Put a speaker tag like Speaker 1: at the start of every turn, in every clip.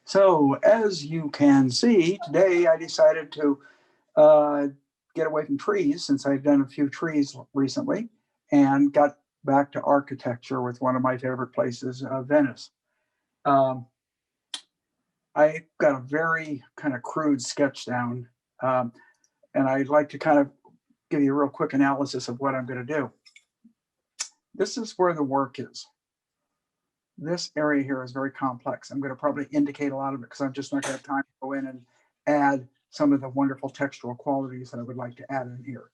Speaker 1: So as you can see, today I decided to uh, get away from trees since I've done a few trees recently and got back to architecture with one of my favorite places, Venice. Um, I got a very kind of crude sketch down, um, and I'd like to kind of give you a real quick analysis of what I'm going to do. This is where the work is. This area here is very complex. I'm going to probably indicate a lot of it because I'm just not going to have time to go in and add some of the wonderful textural qualities that I would like to add in here.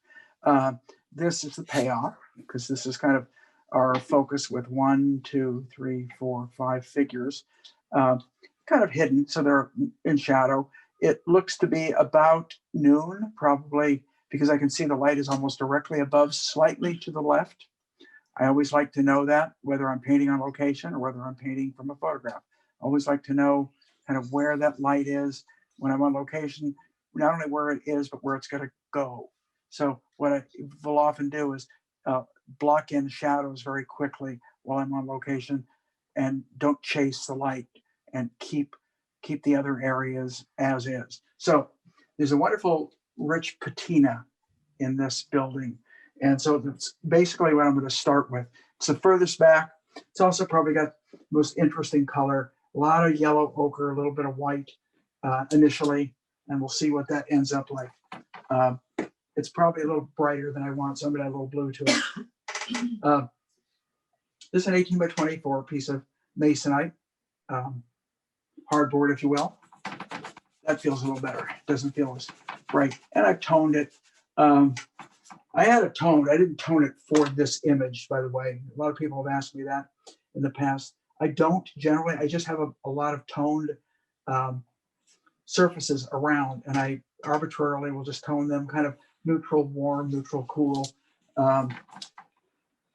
Speaker 1: This is the payoff because this is kind of our focus with 1, 2, 3, 4, 5 figures, kind of hidden, so they're in shadow. It looks to be about noon, probably because I can see the light is almost directly above, slightly to the left. I always like to know that, whether I'm painting on location or whether I'm painting from a photograph. I always like to know kind of where that light is when I'm on location, not only where it is, but where it's going to go. So what I will often do is block in shadows very quickly while I'm on location and don't chase the light and keep the other areas as is. So there's a wonderful rich patina in this building. And so that's basically what I'm going to start with. It's the furthest back. It's also probably got the most interesting color, a lot of yellow ochre, a little bit of white initially, and we'll see what that ends up like. It's probably a little brighter than I want, so I'm going to add a little blue to it. This is an 18 by 24 piece of masonite, hardboard, if you will. That feels a little better. It doesn't feel as bright. And I've toned it. I had it toned. I didn't tone it for this image, by the way. A lot of people have asked me that in the past. I don't generally. I just have a lot of toned surfaces around, and I arbitrarily will just tone them kind of neutral, warm, neutral, cool.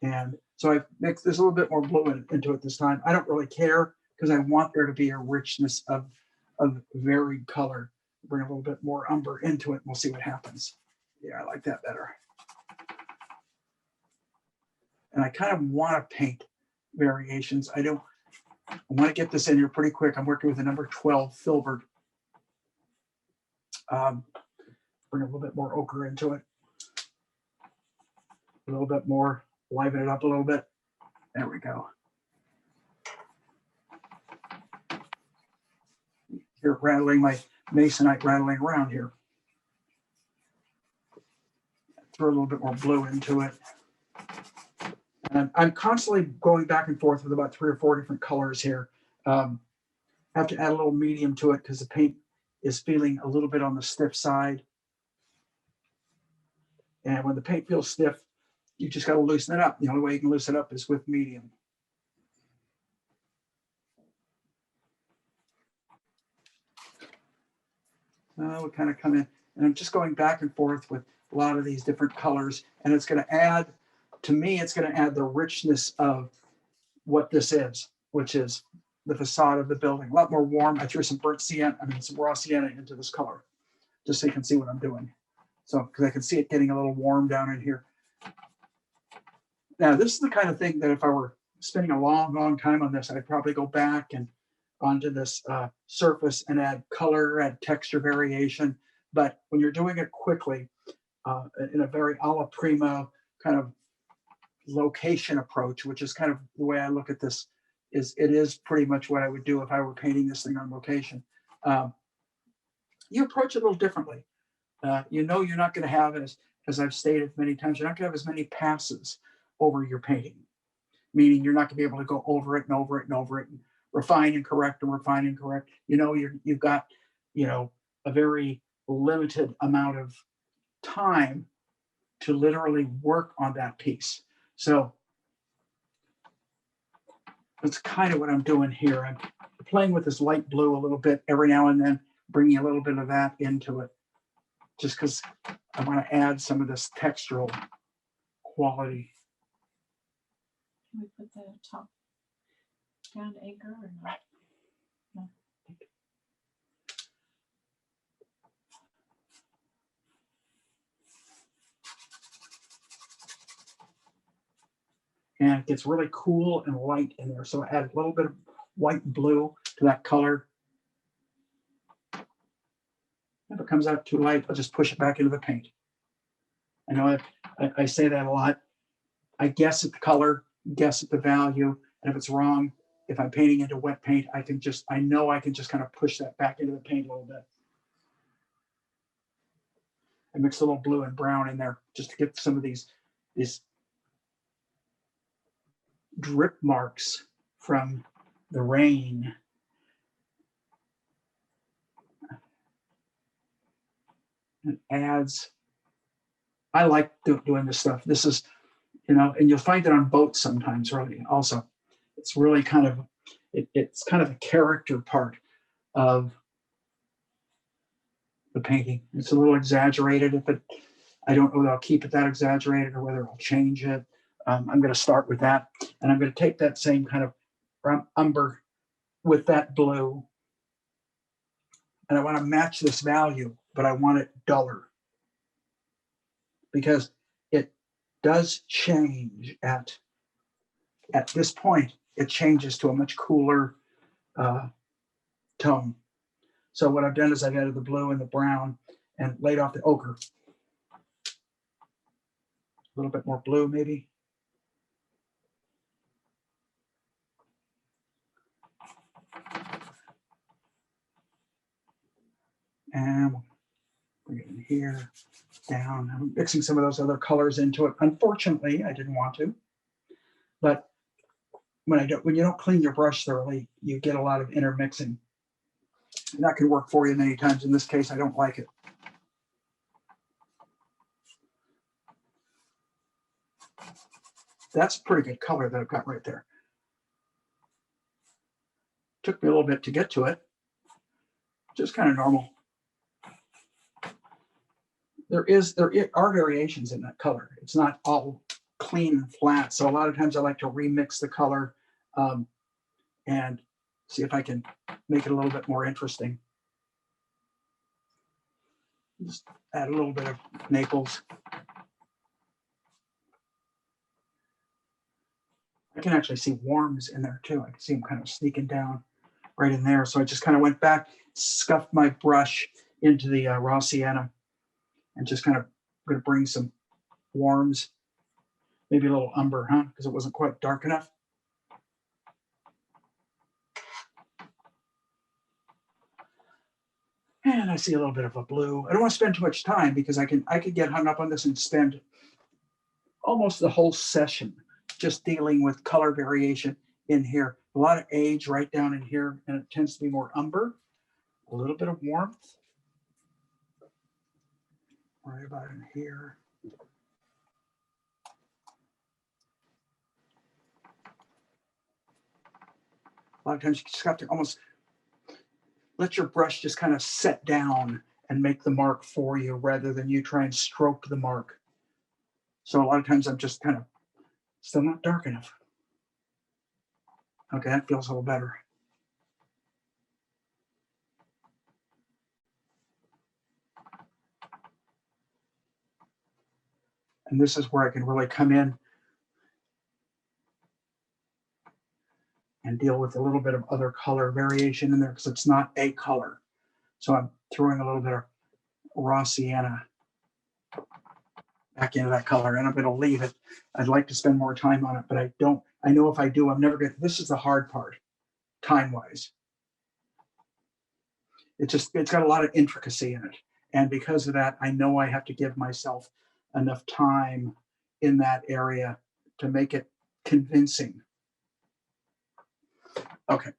Speaker 1: And so I mixed this a little bit more blue into it this time. I don't really care because I want there to be a richness of varied color. Bring a little bit more umber into it, and we'll see what happens. Yeah, I like that better. And I kind of want to paint variations. I want to get this in here pretty quick. I'm working with a number 12 filbert. Bring a little bit more ochre into it. A little bit more, liven it up a little bit. There we go. Here, rattling my masonite rattling around here. Throw a little bit more blue into it. And I'm constantly going back and forth with about 3 or 4 different colors here. I have to add a little medium to it because the paint is feeling a little bit on the stiff side. And when the paint feels stiff, you just got to loosen it up. The only way you can loosen it up is with medium. We kind of come in, and I'm just going back and forth with a lot of these different colors, and it's going to add, to me, it's going to add the richness of what this is, which is the facade of the building. A lot more warm. I threw some burnt sienna, some raw sienna into this color, just so you can see what I'm doing. So, because I can see it getting a little warm down in here. Now, this is the kind of thing that if I were spending a long, long time on this, I'd probably go back and onto this surface and add color, add texture variation. But when you're doing it quickly, in a very alla prima kind of location approach, which is kind of the way I look at this, it is pretty much what I would do if I were painting this thing on location. You approach it a little differently. You're not going to have, as I've stated many times, you're not going to have as many passes over your painting, meaning you're not going to be able to go over it and over it and over it and refine and correct and refine and correct. You've got, a very limited amount of time to literally work on that piece. So that's kind of what I'm doing here. I'm playing with this light blue a little bit every now and then, bringing a little bit of that into it, just because I want to add some of this textural quality.
Speaker 2: Can we put the top down to anchor or not? No.
Speaker 1: And it gets really cool and light in there. So I add a little bit of white and blue to that color. If it comes out too light, I'll just push it back into the paint. I know I say that a lot. I guess at the color, guess at the value, and if it's wrong, if I'm painting into wet paint, I know I can just kind of push that back into the paint a little bit. I mix a little blue and brown in there just to get some of these drip marks from the rain. It adds, I like doing this stuff. This is, and you'll find it on boats sometimes, really, also. It's really kind of, it's kind of a character part of the painting. It's a little exaggerated. I don't know whether I'll keep it that exaggerated or whether I'll change it. I'm going to start with that. And I'm going to take that same kind of umber with that blue. And I want to match this value, but I want it duller. Because it does change at this point. It changes to a much cooler tone. So what I've done is I've added the blue and the brown and laid off the ochre. A little bit more blue, maybe. And we'll bring it in here, down. I'm mixing some of those other colors into it. Unfortunately, I didn't want to, but when you don't clean your brush thoroughly, you get a lot of intermixing. And that can work for you many times. In this case, I don't like it. That's a pretty good color that I've got right there. Took me a little bit to get to it. Just kind of normal. There are variations in that color. It's not all clean and flat. So a lot of times I like to remix the color and see if I can make it a little bit more interesting. Just add a little bit of Naples. I can actually see worms in there too. I can see them kind of sneaking down right in there. So I just kind of went back, scuffed my brush into the raw sienna and just kind of going to bring some worms, maybe a little umber, huh? Because it wasn't quite dark enough. And I see a little bit of a blue. I don't want to spend too much time because I could get hung up on this and spend almost the whole session just dealing with color variation in here. A lot of age right down in here, and it tends to be more umber, a little bit of warmth. Right about in here. A lot of times you just have to almost let your brush just kind of set down and make the mark for you rather than you try and stroke the mark. So a lot of times I'm just kind of still not dark enough. Okay, that feels a little better. And this is where I can really come in and deal with a little bit of other color variation in there because it's not a color. So I'm throwing a little bit of raw sienna back into that color, and I'm going to leave it. I'd like to spend more time on it, but I don't. I know if I do, I'm never going to. This is the hard part, time-wise. It's got a lot of intricacy in it. And because of that, I know I have to give myself enough time in that area to make it convincing. Okay.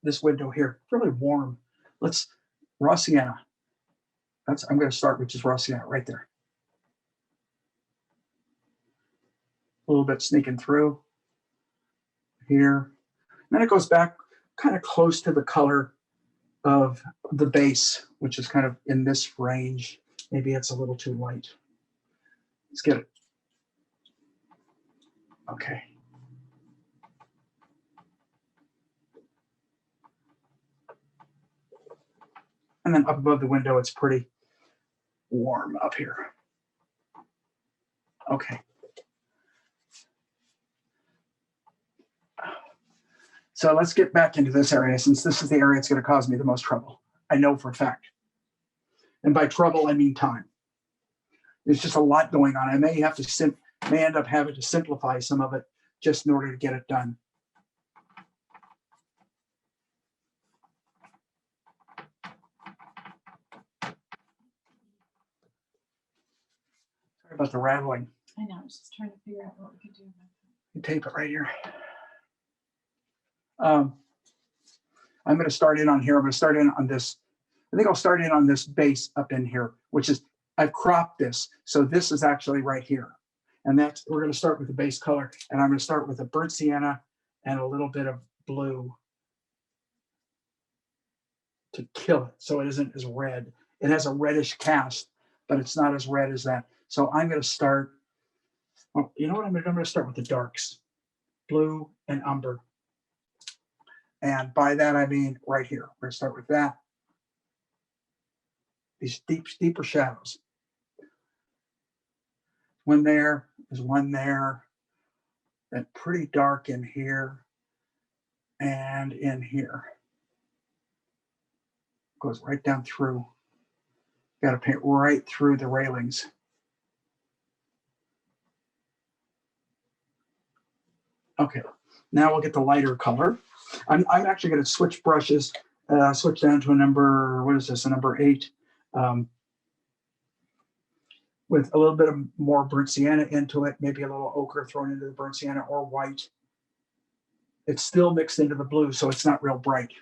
Speaker 1: This window here, really warm. Let's raw sienna. I'm going to start with just raw sienna right there. A little bit sneaking through here. And then it goes back kind of close to the color of the base, which is kind of in this range. Maybe it's a little too light. Let's get it. Okay. And then up above the window, it's pretty warm up here. Okay. So let's get back into this area, since this is the area that's going to cause me the most trouble. I know for a fact. And by trouble, I mean time. There's just a lot going on. I may end up having to simplify some of it just in order to get it done. Sorry about the rattling.
Speaker 2: I know, I was just trying to figure out what we could do about that.
Speaker 1: You tape it right here. I'm going to start in on here. I'm going to start in on this. I think I'll start in on this base up in here, which is, I've cropped this. So this is actually right here. And that's, we're going to start with the base color. And I'm going to start with a burnt sienna and a little bit of blue to kill it. So it isn't as red. It has a reddish cast, but it's not as red as that. So I'm going to start, well, you know what? I'm going to start with the darks, blue and umber. And by that, I mean right here. We're going to start with that. These deeper shadows. One there, there's one there. Then pretty dark in here and in here. Goes right down through. Got to paint right through the railings. Okay, now we'll get the lighter color. I'm actually going to switch brushes, switch down to a number, what is this, a number 8, with a little bit of more burnt sienna into it, maybe a little ochre thrown into the burnt sienna or white. It's still mixed into the blue, so it's not real bright,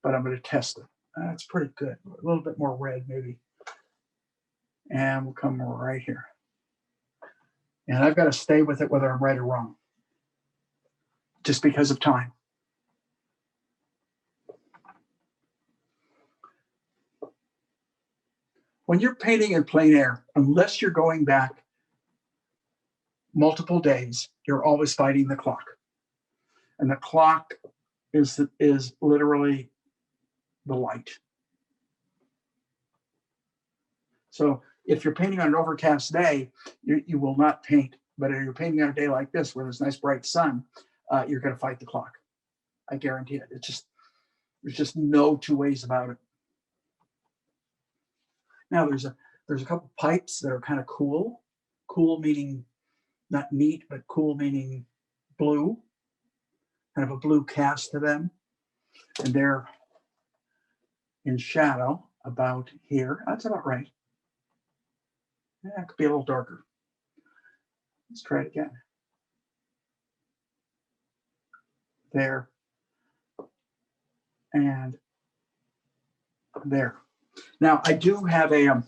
Speaker 1: but I'm going to test it. That's pretty good. A little bit more red, maybe. And we'll come right here. And I've got to stay with it whether I'm right or wrong, just because of time. When you're painting in plein air, unless you're going back multiple days, you're always fighting the clock. And the clock is literally the light. So if you're painting on an overcast day, you will not paint. But if you're painting on a day like this, where there's nice bright sun, you're going to fight the clock. I guarantee it. There's just no two ways about it. Now there's a couple pipes that are kind of cool. Cool meaning not neat, but cool meaning blue. Kind of a blue cast to them. And they're in shadow about here. That's about right. Yeah, it could be a little darker. Let's try it again. There. And there. Now I do have a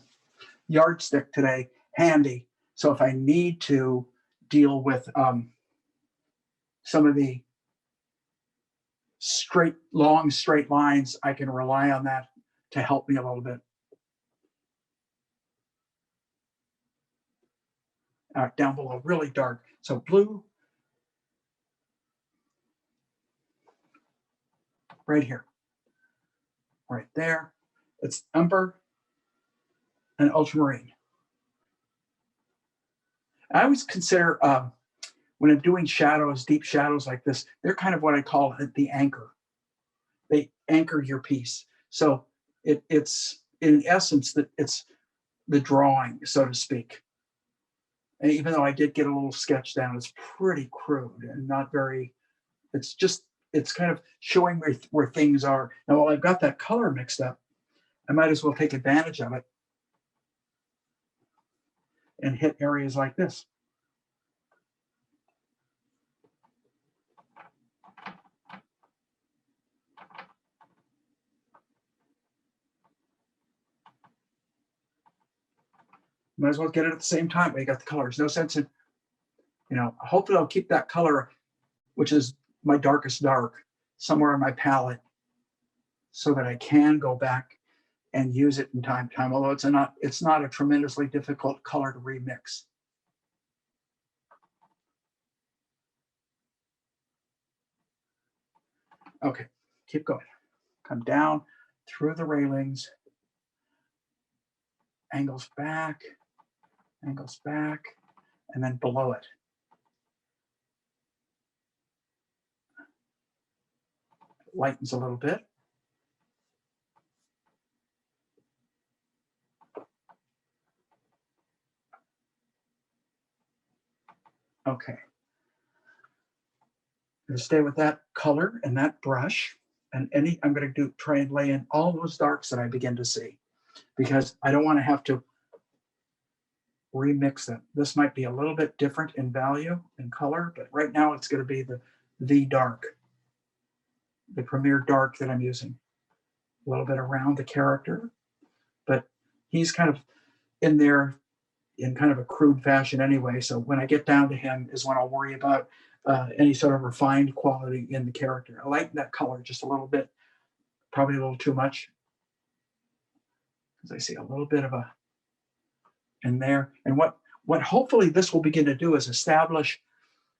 Speaker 1: yardstick today handy. So if I need to deal with some of the long straight lines, I can rely on that to help me a little bit. Down below, really dark. So blue, right here, right there. It's umber and ultramarine. I always consider when I'm doing shadows, deep shadows like this, they're kind of what I call the anchor. They anchor your piece. So it's in essence that it's the drawing, so to speak. And even though I did get a little sketch down, it's pretty crude and not very, it's kind of showing where things are. Now, while I've got that color mixed up, I might as well take advantage of it and hit areas like this. Might as well get it at the same time. But you got the colors. No sense in, hopefully I'll keep that color, which is my darkest dark, somewhere in my palette, so that I can go back and use it in time to time. Although it's not a tremendously difficult color to remix. Okay, keep going. Come down through the railings, angles back, and then below it. lightens a little bit. Okay. I'm going to stay with that color and that brush. And I'm going to try and lay in all those darks that I begin to see, because I don't want to have to remix them. This might be a little bit different in value and color, but right now it's going to be the dark, the premier dark that I'm using. A little bit around the character, but he's kind of in there in kind of a crude fashion anyway. So when I get down to him is when I'll worry about any sort of refined quality in the character. I like that color just a little bit, probably a little too much, because I see a little bit of a in there. And what hopefully this will begin to do is establish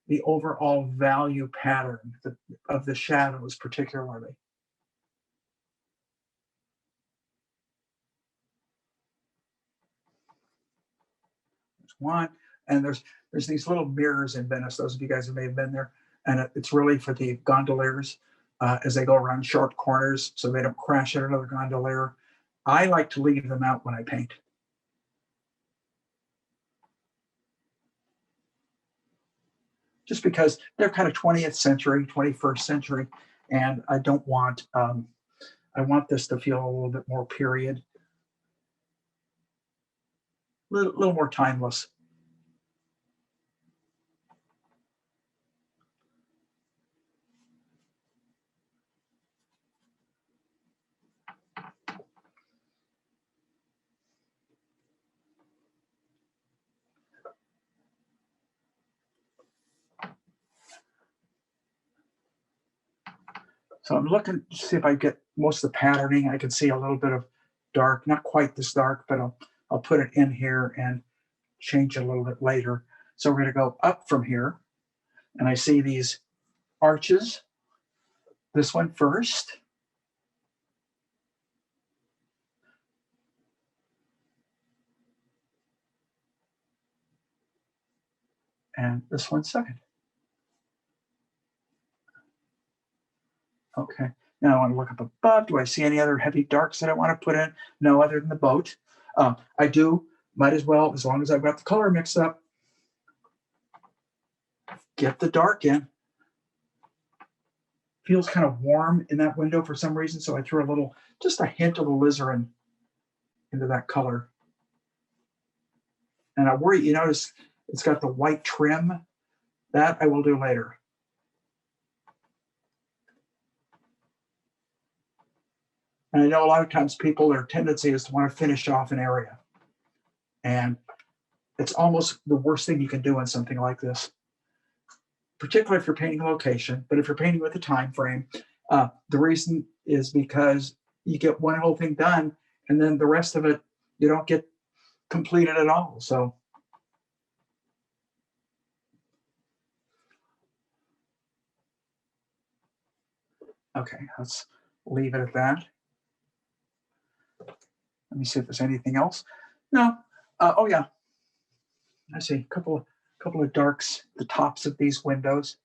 Speaker 1: the overall value pattern of the shadows particularly. There's one, and there's these little mirrors in Venice. Those of you guys who may have been there, and it's really for the gondoliers as they go around sharp corners so they don't crash at another gondolier. I like to leave them out when I paint. Just because they're kind of 20th century, 21st century, and I don't want, I want this to feel a little bit more period, a little more timeless. So I'm looking to see if I get most of the patterning. I can see a little bit of dark, not quite this dark, but I'll put it in here and change it a little bit later. So we're going to go up from here, and I see these arches. This one first. And this one second. Okay, now I want to look up above. Do I see any other heavy darks that I want to put in? No, other than the boat. I might as well, as long as I've got the color mixed up, get the dark in. Feels kind of warm in that window for some reason, so I threw just a hint of alizarin into that color. And I worry, you notice it's got the white trim. That I will do later. And I know a lot of times their tendency is to want to finish off an area. And it's almost the worst thing you can do on something like this, particularly if you're painting a location. But if you're painting with a time frame, the reason is because you get one whole thing done, and then the rest of it you don't get completed at all. So okay, let's leave it at that. Let me see if there's anything else. No. Oh yeah, I see a couple of darks, the tops of these windows.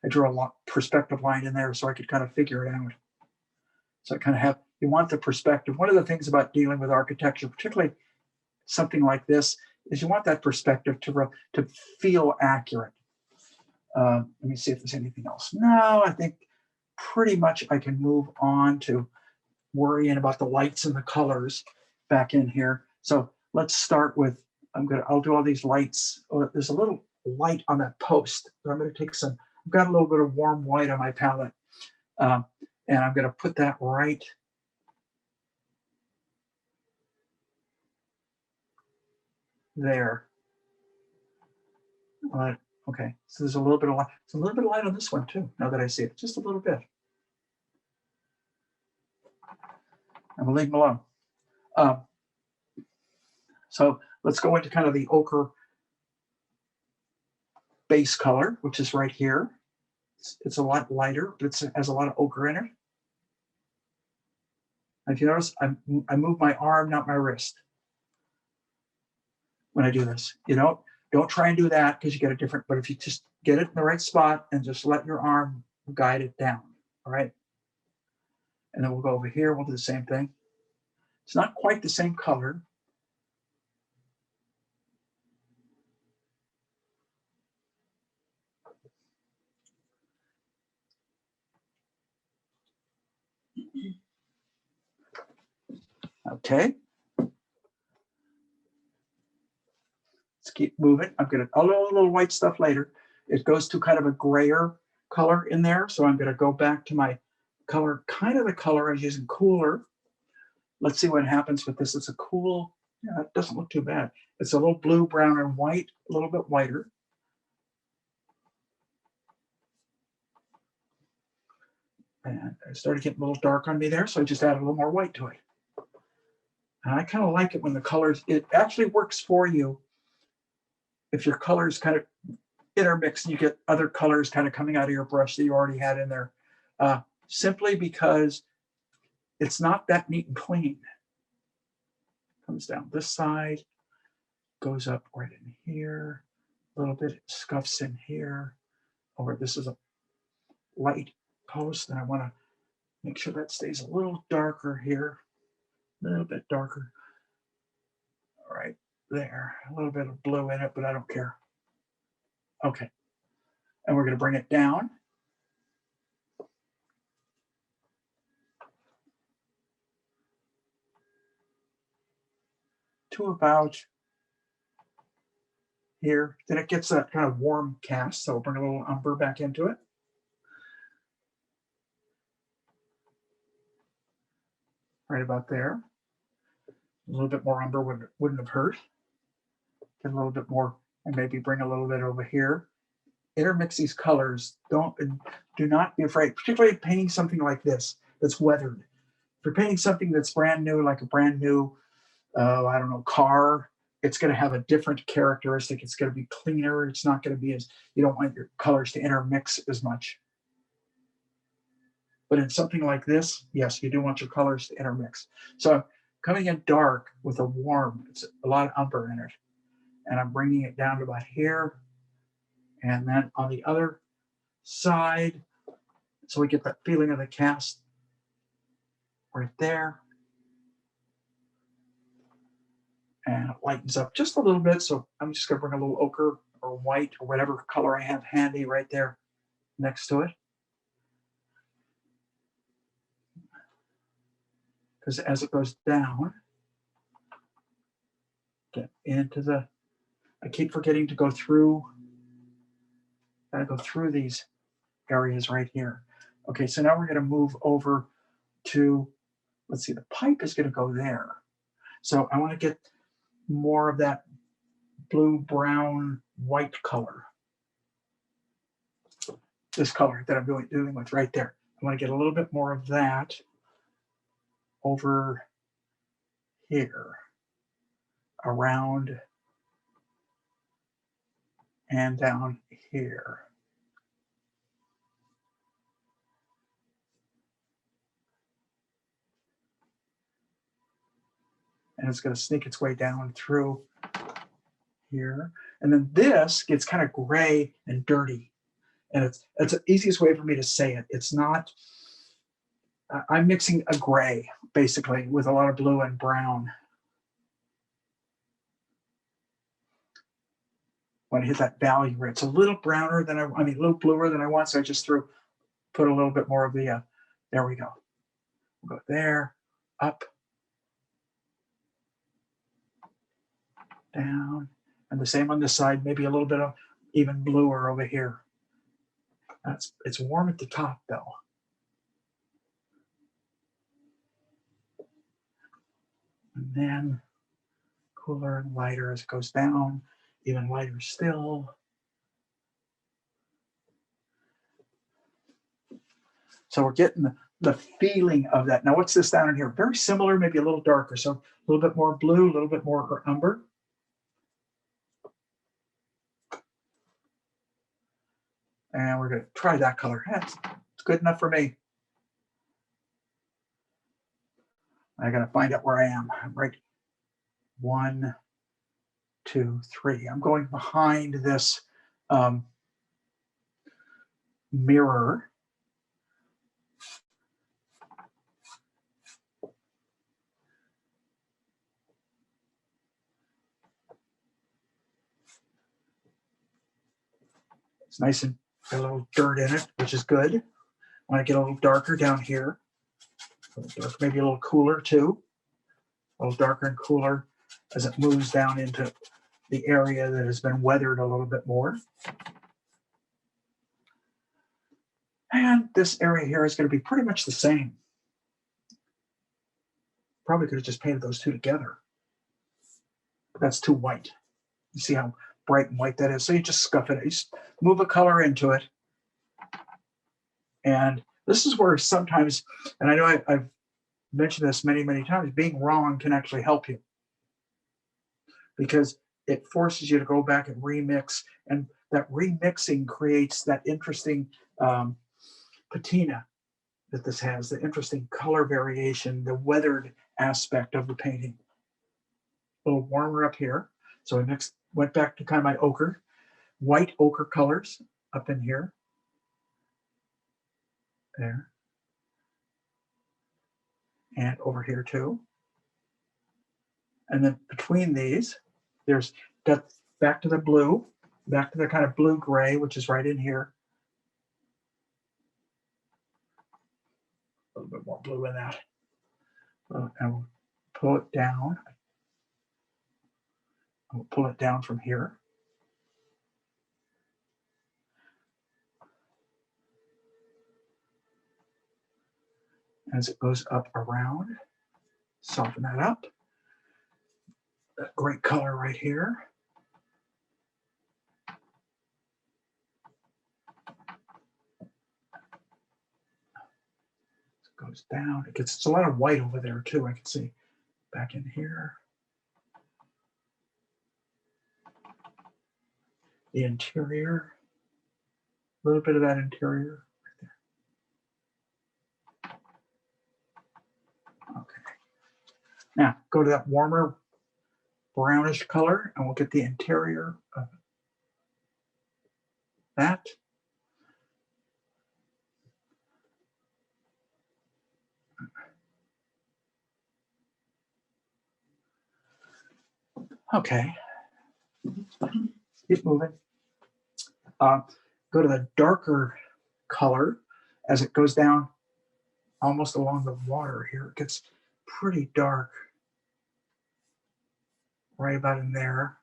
Speaker 1: I drew a perspective line in there so I could kind of figure it out. So I kind of you want the perspective. One of the things about dealing with architecture, particularly something like this, is you want that perspective to feel accurate. Let me see if there's anything else. No, I think pretty much I can move on to worrying about the lights and the colors back in here. So let's start with, I'll do all these lights. Oh, there's a little light on that post. So I'm going to take I've got a little bit of warm white on my palette. And I'm going to put that right there. Okay, so there's a little bit of light. There's a little bit of light on this one too, now that I see it, just a little bit. I'm gonna leave them alone. So let's go into kind of the ochre base color, which is right here. It's a lot lighter, but it has a lot of ochre in it. And if you notice, I move my arm, not my wrist, when I do this. Don't try and do that because you get a different, but if you just get it in the right spot and just let your arm guide it down. All right. And then we'll go over here. We'll do the same thing. It's not quite the same color. Okay. Let's keep moving. I'm going to, I'll do a little white stuff later. It goes to kind of a grayer color in there. So I'm going to go back to my color, kind of the color I was using, cooler. Let's see what happens with this. It's a cool, yeah, it doesn't look too bad. It's a little blue, brown, and white, a little bit whiter. And it started getting a little dark on me there, so I just added a little more white to it. And I kind of like it when the colors, it actually works for you if your colors kind of intermix and you get other colors kind of coming out of your brush that you already had in there, simply because it's not that neat and clean. Comes down this side, goes up right in here, a little bit, scuffs in here. Over this is a light post, and I want to make sure that stays a little darker here, a little bit darker. All right, there, a little bit of blue in it, but I don't care. Okay, and we're going to bring it down. To about here. Then it gets that kind of warm cast, so we'll bring a little umber back into it. Right about there. A little bit more umber wouldn't have hurt. Get a little bit more, and maybe bring a little bit over here. Intermix these colors. Do not be afraid, particularly painting something like this that's weathered. If you're painting something that's brand new, like a brand new, I don't know, car, it's going to have a different characteristic. It's going to be cleaner. It's not going to be as, you don't want your colors to intermix as much. But in something like this, yes, you do want your colors to intermix. So I'm coming in dark with a warm, it's a lot of umber in it. And I'm bringing it down to about here. And then on the other side, so we get that feeling of the cast right there. And it lightens up just a little bit. So I'm just going to bring a little ochre or white or whatever color I have handy right there next to it. Because as it goes down, get into the, I keep forgetting to go through, gotta go through these areas right here. Okay, so now we're going to move over to, let's see, the pipe is going to go there. So I want to get more of that blue, brown, white color. This color that I'm dealing with right there. I want to get a little bit more of that over here, around and down here. And it's going to sneak its way down through here. And then this gets kind of gray and dirty. And it's the easiest way for me to say it. It's not, I'm mixing a gray, basically, with a lot of blue and brown. When I hit that value where it's a little browner than I mean, a little bluer than I want, so I just put a little bit more of the, there we go. We'll go there, up, down, and the same on this side, maybe a little bit of even bluer over here. It's warm at the top though. And then cooler and lighter as it goes down, even lighter still. So we're getting the feeling of that. Now what's this down in here? Very similar, maybe a little darker. So a little bit more blue, a little bit more umber. And we're going to try that color. It's good enough for me. I got to find out where I am. I'm right. 1, 2, 3. I'm going behind this mirror. It's nice and got a little dirt in it, which is good. I want to get a little darker down here. A little dark, maybe a little cooler too. A little darker and cooler as it moves down into the area that has been weathered a little bit more. And this area here is going to be pretty much the same. Probably could have just painted those two together. But that's too white. You see how bright and white that is? So you just scuff it. You just move a color into it. And this is where sometimes, and I know I've mentioned this many, many times, being wrong can actually help you. Because it forces you to go back and remix. And that remixing creates that interesting patina that this has, the interesting color variation, the weathered aspect of the painting. A little warmer up here. So I went back to kind of my ochre, white ochre colors up in here. There. And over here too. And then between these, there's got back to the blue, back to the kind of blue-gray, which is right in here. A little bit more blue in that. And we'll pull it down. We'll pull it down from here. As it goes up around, soften that up. That great color right here. It goes down. It's a lot of white over there too. I can see back in here. The interior, a little bit of that interior right there. Okay. Now go to that warmer brownish color and we'll get the interior of that. Okay. Keep moving. Go to the darker color as it goes down almost along the water here. It gets pretty dark right about in there.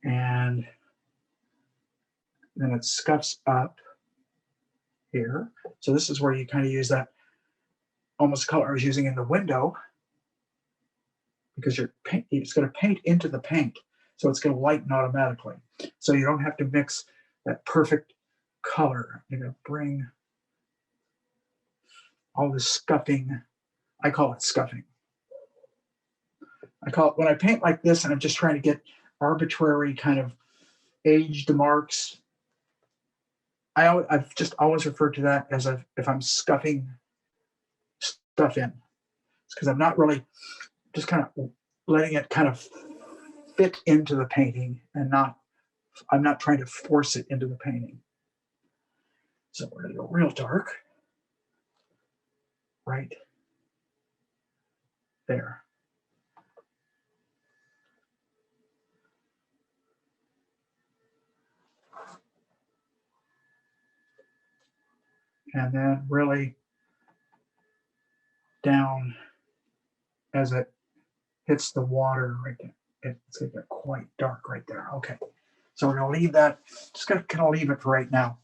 Speaker 1: And then it scuffs up here. So this is where you kind of use that almost color I was using in the window, because it's going to paint into the paint. So it's going to lighten automatically. So you don't have to mix that perfect color. You're going to bring all this scuffing. I call it scuffing. I call it, when I paint like this and I'm just trying to get arbitrary kind of aged marks, I've just always referred to that as if I'm scuffing stuff in. It's because I'm not really just kind of letting it kind of fit into the painting and I'm not trying to force it into the painting. So we're going to go real dark. Right there. And then really down as it hits the water right there. It's going to get quite dark right there. Okay. So we're going to leave that. Just going to kind of leave it for right now.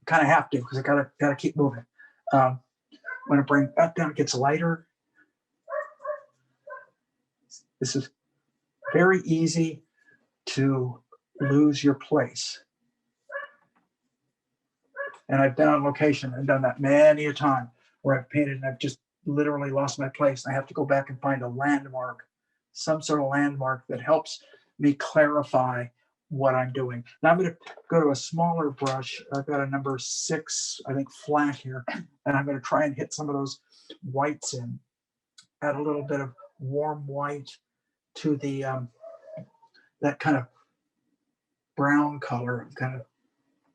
Speaker 1: Kind of have to, because I got to keep moving. I'm going to bring that down. It gets lighter. This is very easy to lose your place. And I've been on location and done that many a time where I've painted and I've just literally lost my place. And I have to go back and find a landmark, some sort of landmark that helps me clarify what I'm doing. Now I'm going to go to a smaller brush. I've got a number 6, I think, flat here. And I'm going to try and hit some of those whites in. Add a little bit of warm white to the that kind of brown color, kind of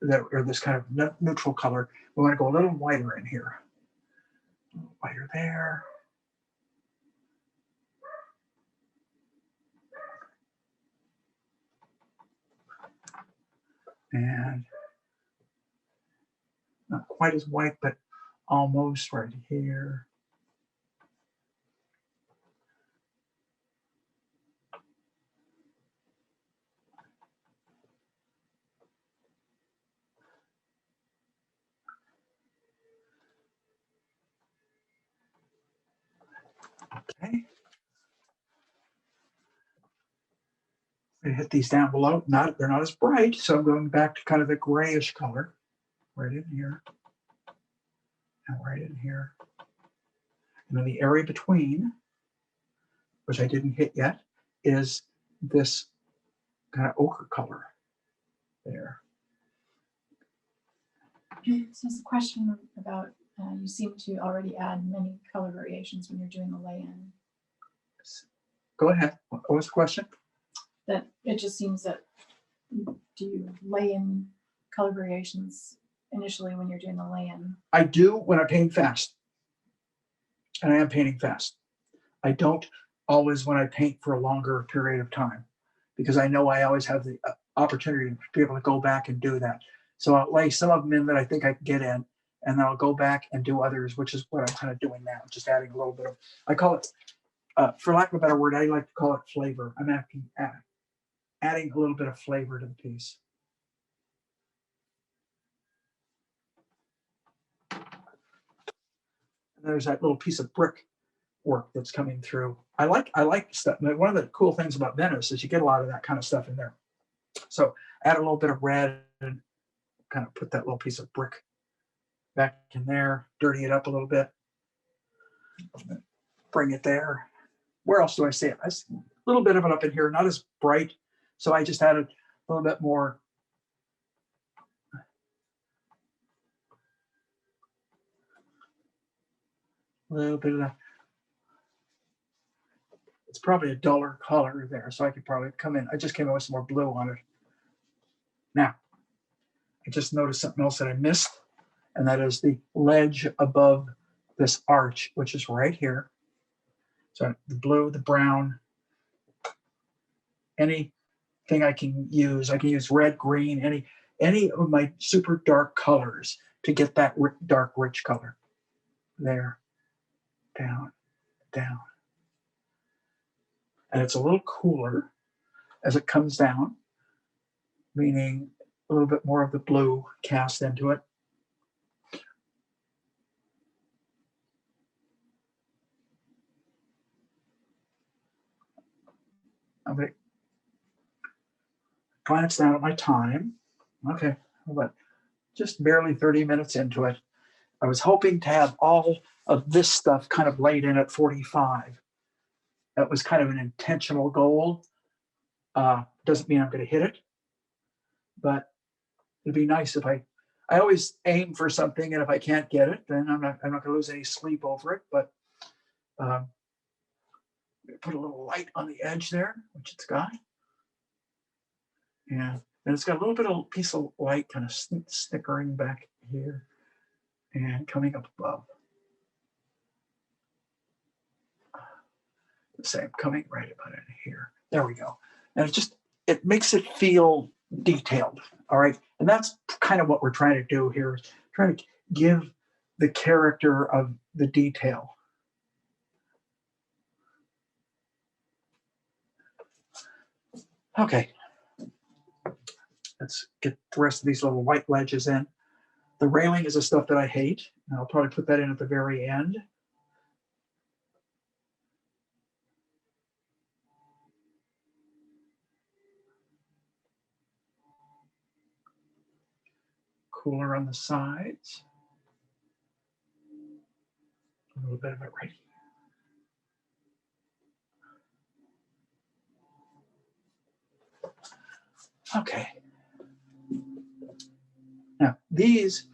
Speaker 1: that are this kind of neutral color. We want to go a little whiter in here. A little whiter there. And not quite as white, but almost right here. Okay. I hit these down below. They're not as bright, so I'm going back to kind of the grayish color right in here and right in here. And then the area between, which I didn't hit yet, is this kind of ochre color there.
Speaker 2: So there's a question about, you seem to already add many color variations when you're doing the lay-in.
Speaker 1: Go ahead. What was the question?
Speaker 2: That it just seems that, do you lay in color variations initially when you're doing the lay-in?
Speaker 1: I do when I paint fast. And I am painting fast. I don't always when I paint for a longer period of time, because I know I always have the opportunity to be able to go back and do that. So I'll lay some of them in that I think I can get in, and then I'll go back and do others, which is what I'm kind of doing now, just adding a little bit of, I call it, for lack of a better word, I like to call it flavor. I'm adding a little bit of flavor to the piece. And there's that little piece of brick work that's coming through. I like stuff. One of the cool things about Venice is you get a lot of that kind of stuff in there. So add a little bit of red and kind of put that little piece of brick back in there, dirty it up a little bit, bring it there. Where else do I see it? A little bit of it up in here, not as bright. So I just added a little bit more. A little bit of that. It's probably a duller color there, so I could probably come in. I just came in with some more blue on it. Now, I just noticed something else that I missed, and that is the ledge above this arch, which is right here. So the blue, the brown, anything I can use red, green, any of my super dark colors to get that dark, rich color. There, down, down. And it's a little cooler as it comes down, meaning a little bit more of the blue cast into it. I'm going to glance down at my time. Okay, but just barely 30 minutes into it. I was hoping to have all of this stuff kind of laid in at 45. That was kind of an intentional goal. Doesn't mean I'm going to hit it, but it'd be nice if I always aim for something, and if I can't get it, then I'm not going to lose any sleep over it. But put a little light on the edge there, which it's got. Yeah, and it's got a little bit of piece of light kind of snickering back here and coming up above. The same, coming right about in here. There we go. And it makes it feel detailed. All right. And that's kind of what we're trying to do here, is trying to give the character of the detail. Okay. Let's get the rest of these little white ledges in. The railing is the stuff that I hate, and I'll probably put that in at the very end. Cooler on the sides. A little bit of it right here. Okay. Now, these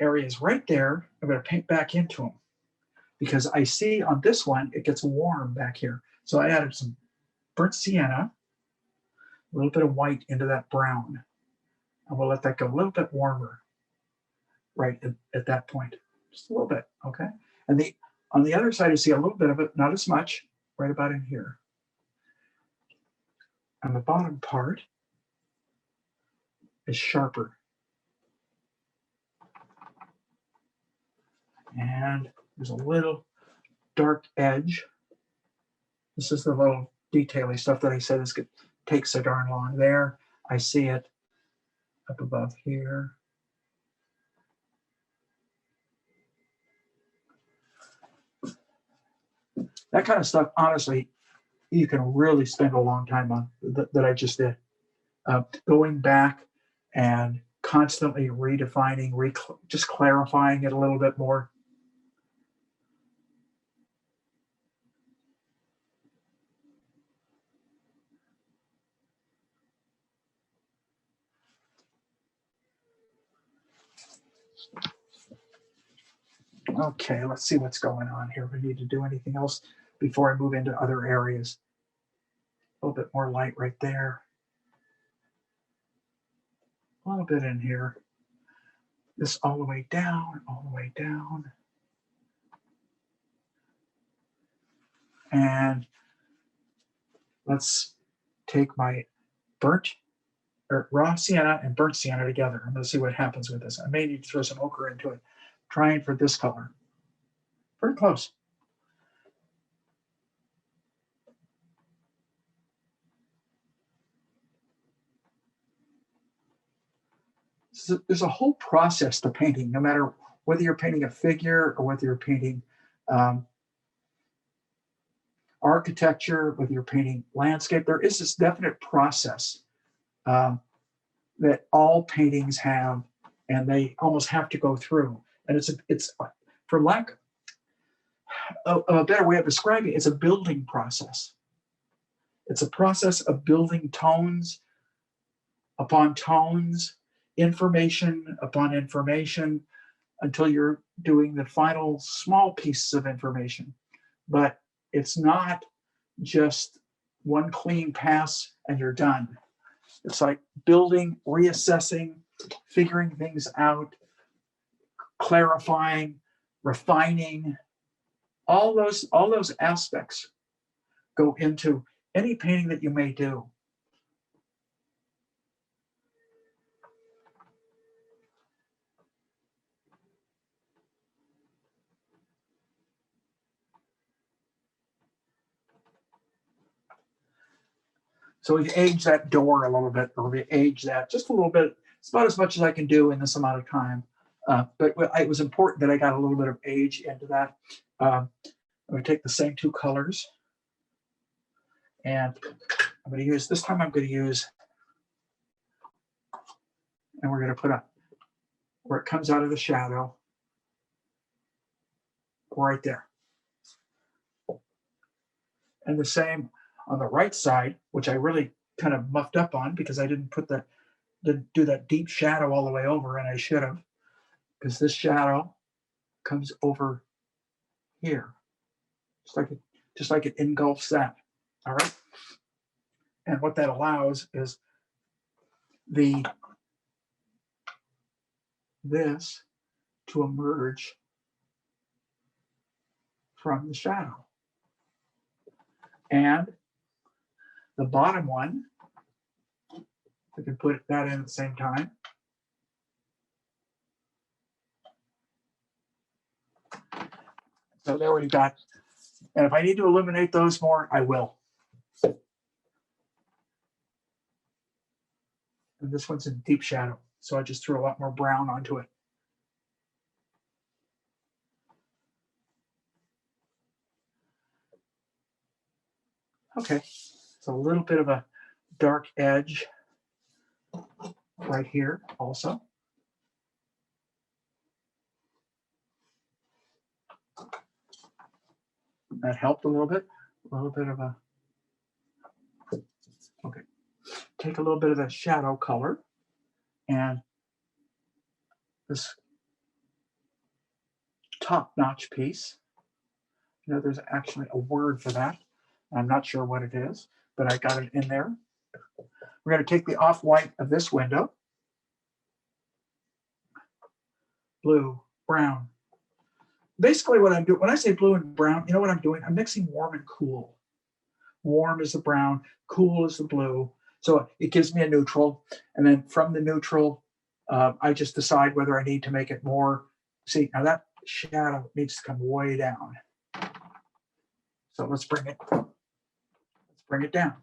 Speaker 1: areas right there, I'm going to paint back into them, because I see on this one, it gets warm back here. So I added some burnt sienna, a little bit of white into that brown. And we'll let that go a little bit warmer right at that point. Just a little bit, okay? And on the other side, you see a little bit of it, not as much, right about in here. And the bottom part is sharper. And there's a little dark edge. This is the little detaily stuff that I said is takes so darn long. There, I see it up above here. That kind of stuff, honestly, you can really spend a long time on that I just did. Going back and constantly redefining, just clarifying it a little bit more. Okay, let's see what's going on here. If we need to do anything else before I move into other areas. A little bit more light right there. A little bit in here. This all the way down, all the way down. And let's take my burnt or raw sienna and burnt sienna together. I'm going to see what happens with this. I may need to throw some ochre into it. Trying for this color. Very close. So there's a whole process to painting, no matter whether you're painting a figure or whether you're painting architecture, whether you're painting landscape. There is this definite process that all paintings have, and they almost have to go through. And it's for lack of a better way of describing it, it's a building process. It's a process of building tones upon tones, information upon information, until you're doing the final small pieces of information. But it's not just one clean pass and you're done. It's like building, reassessing, figuring things out, clarifying, refining. All those aspects go into any painting that you may do. So we age that door a little bit, or we age that just a little bit. It's about as much as I can do in this amount of time. But it was important that I got a little bit of age into that. I'm going to take the same two colors, and I'm going to use, this time I'm going to use, and we're going to put up where it comes out of the shadow, right there. And the same on the right side, which I really kind of muffed up on because I didn't do that deep shadow all the way over, and I should have, because this shadow comes over here, just like it engulfs that. All right. And what that allows is this to emerge from the shadow. And the bottom one, I can put that in at the same time. So there we've got, and if I need to illuminate those more, I will. And this one's in deep shadow, so I just threw a lot more brown onto it. Okay, so a little bit of a dark edge right here also. That helped a little bit of a, okay. Take a little bit of the shadow color and this top-notch piece. You know, there's actually a word for that. I'm not sure what it is, but I got it in there. We're going to take the off-white of this window blue, brown. Basically what I'm doing, when I say blue and brown, you know what I'm doing? I'm mixing warm and cool. Warm is the brown, cool is the blue. So it gives me a neutral. And then from the neutral, I just decide whether I need to make it more. See, now that shadow needs to come way down. So let's bring it down.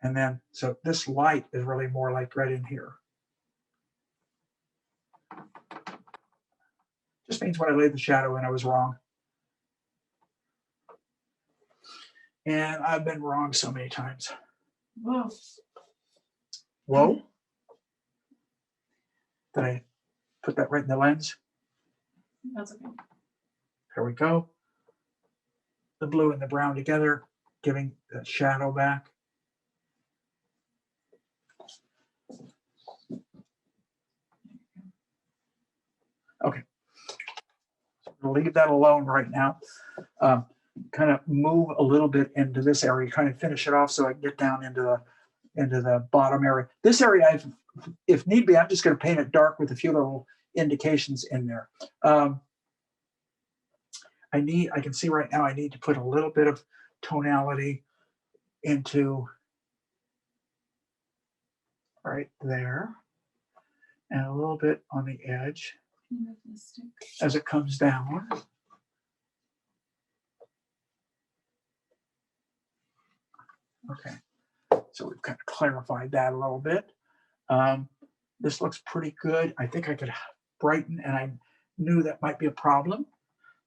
Speaker 1: And then, so this light is really more like right in here. Just means when I laid the shadow in, I was wrong. And I've been wrong so many times.
Speaker 2: Whoa.
Speaker 1: Whoa. Did I put that right in the lens?
Speaker 2: That's okay.
Speaker 1: There we go. The blue and the brown together, giving that shadow back. Okay. We'll leave that alone right now. Kind of move a little bit into this area, kind of finish it off so I can get down into the bottom area. This area, if need be, I'm just going to paint it dark with a few little indications in there. I can see right now I need to put a little bit of tonality into right there and a little bit on the edge as it comes down. Okay, so we've kind of clarified that a little bit. This looks pretty good. I think I could brighten, and I knew that might be a problem.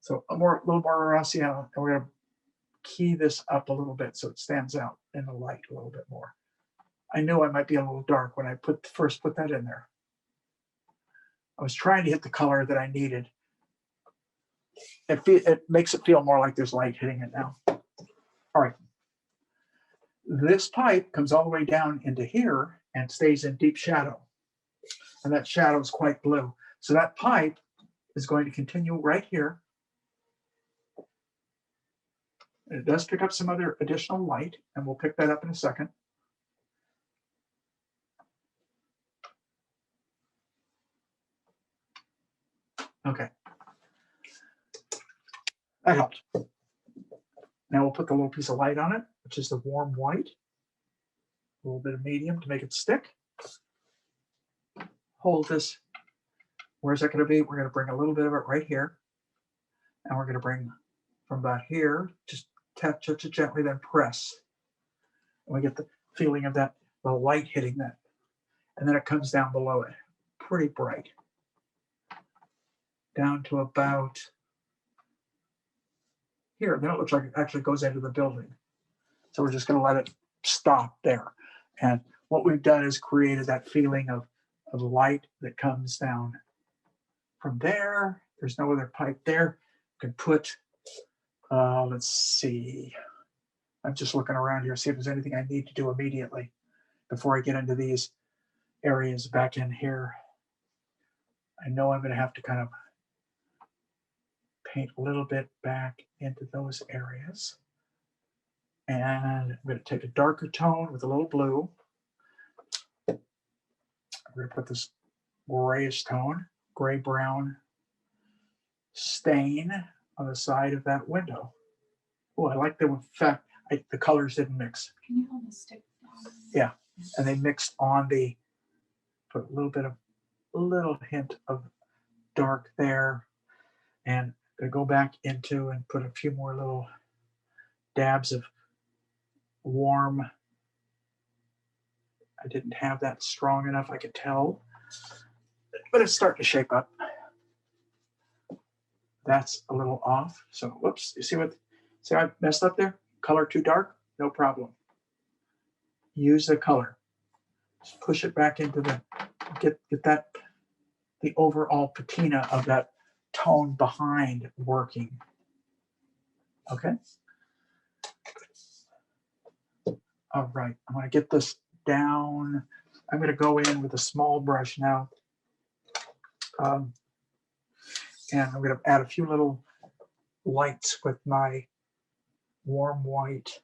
Speaker 1: So a little more Rossiano, and we're going to key this up a little bit so it stands out in the light a little bit more. I knew I might be a little dark when I first put that in there. I was trying to hit the color that I needed. It makes it feel more like there's light hitting it now. All right. This pipe comes all the way down into here and stays in deep shadow. And that shadow is quite blue. So that pipe is going to continue right here. And it does pick up some other additional light, and we'll pick that up in a second. Okay. That helped. Now we'll put the little piece of light on it, which is the warm white. A little bit of medium to make it stick. Hold this. Where's that going to be? We're going to bring a little bit of it right here. And we're going to bring from about here, just touch it gently, then press. And we get the feeling of that, the light hitting that. And then it comes down below it. Pretty bright. Down to about here. Then it looks like it actually goes into the building. So we're just going to let it stop there. And what we've done is created that feeling of light that comes down from there. There's no other pipe there. We can put, let's see. I'm just looking around here, see if there's anything I need to do immediately before I get into these areas back in here. I know I'm going to have to kind of paint a little bit back into those areas. And I'm going to take a darker tone with a little blue. I'm going to put this grayish tone, gray-brown stain on the side of that window. Oh, I like the fact the colors didn't mix.
Speaker 2: Can you hold the stick down?
Speaker 1: Yeah, and they mixed on the, put a little hint of dark there. And I'm going to go back into and put a few more little dabs of warm. I didn't have that strong enough, I could tell, but it's starting to shape up. That's a little off. So, whoops, you see I messed up there? Color too dark? No problem. Use the color. Just push it back into get that, the overall patina of that tone behind working. Okay. All right, I'm going to get this down. I'm going to go in with a small brush now. And I'm going to add a few little lights with my warm white.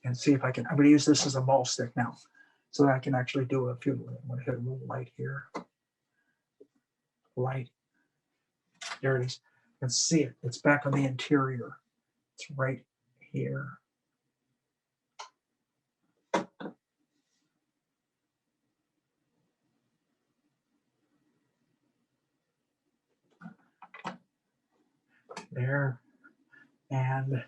Speaker 1: And see if I can, I'm going to use this as a mole stick now. so that I can actually do a few. I'm going to hit a little light here. Light. There it is. You can see it. It's back on the interior. It's right here. There. And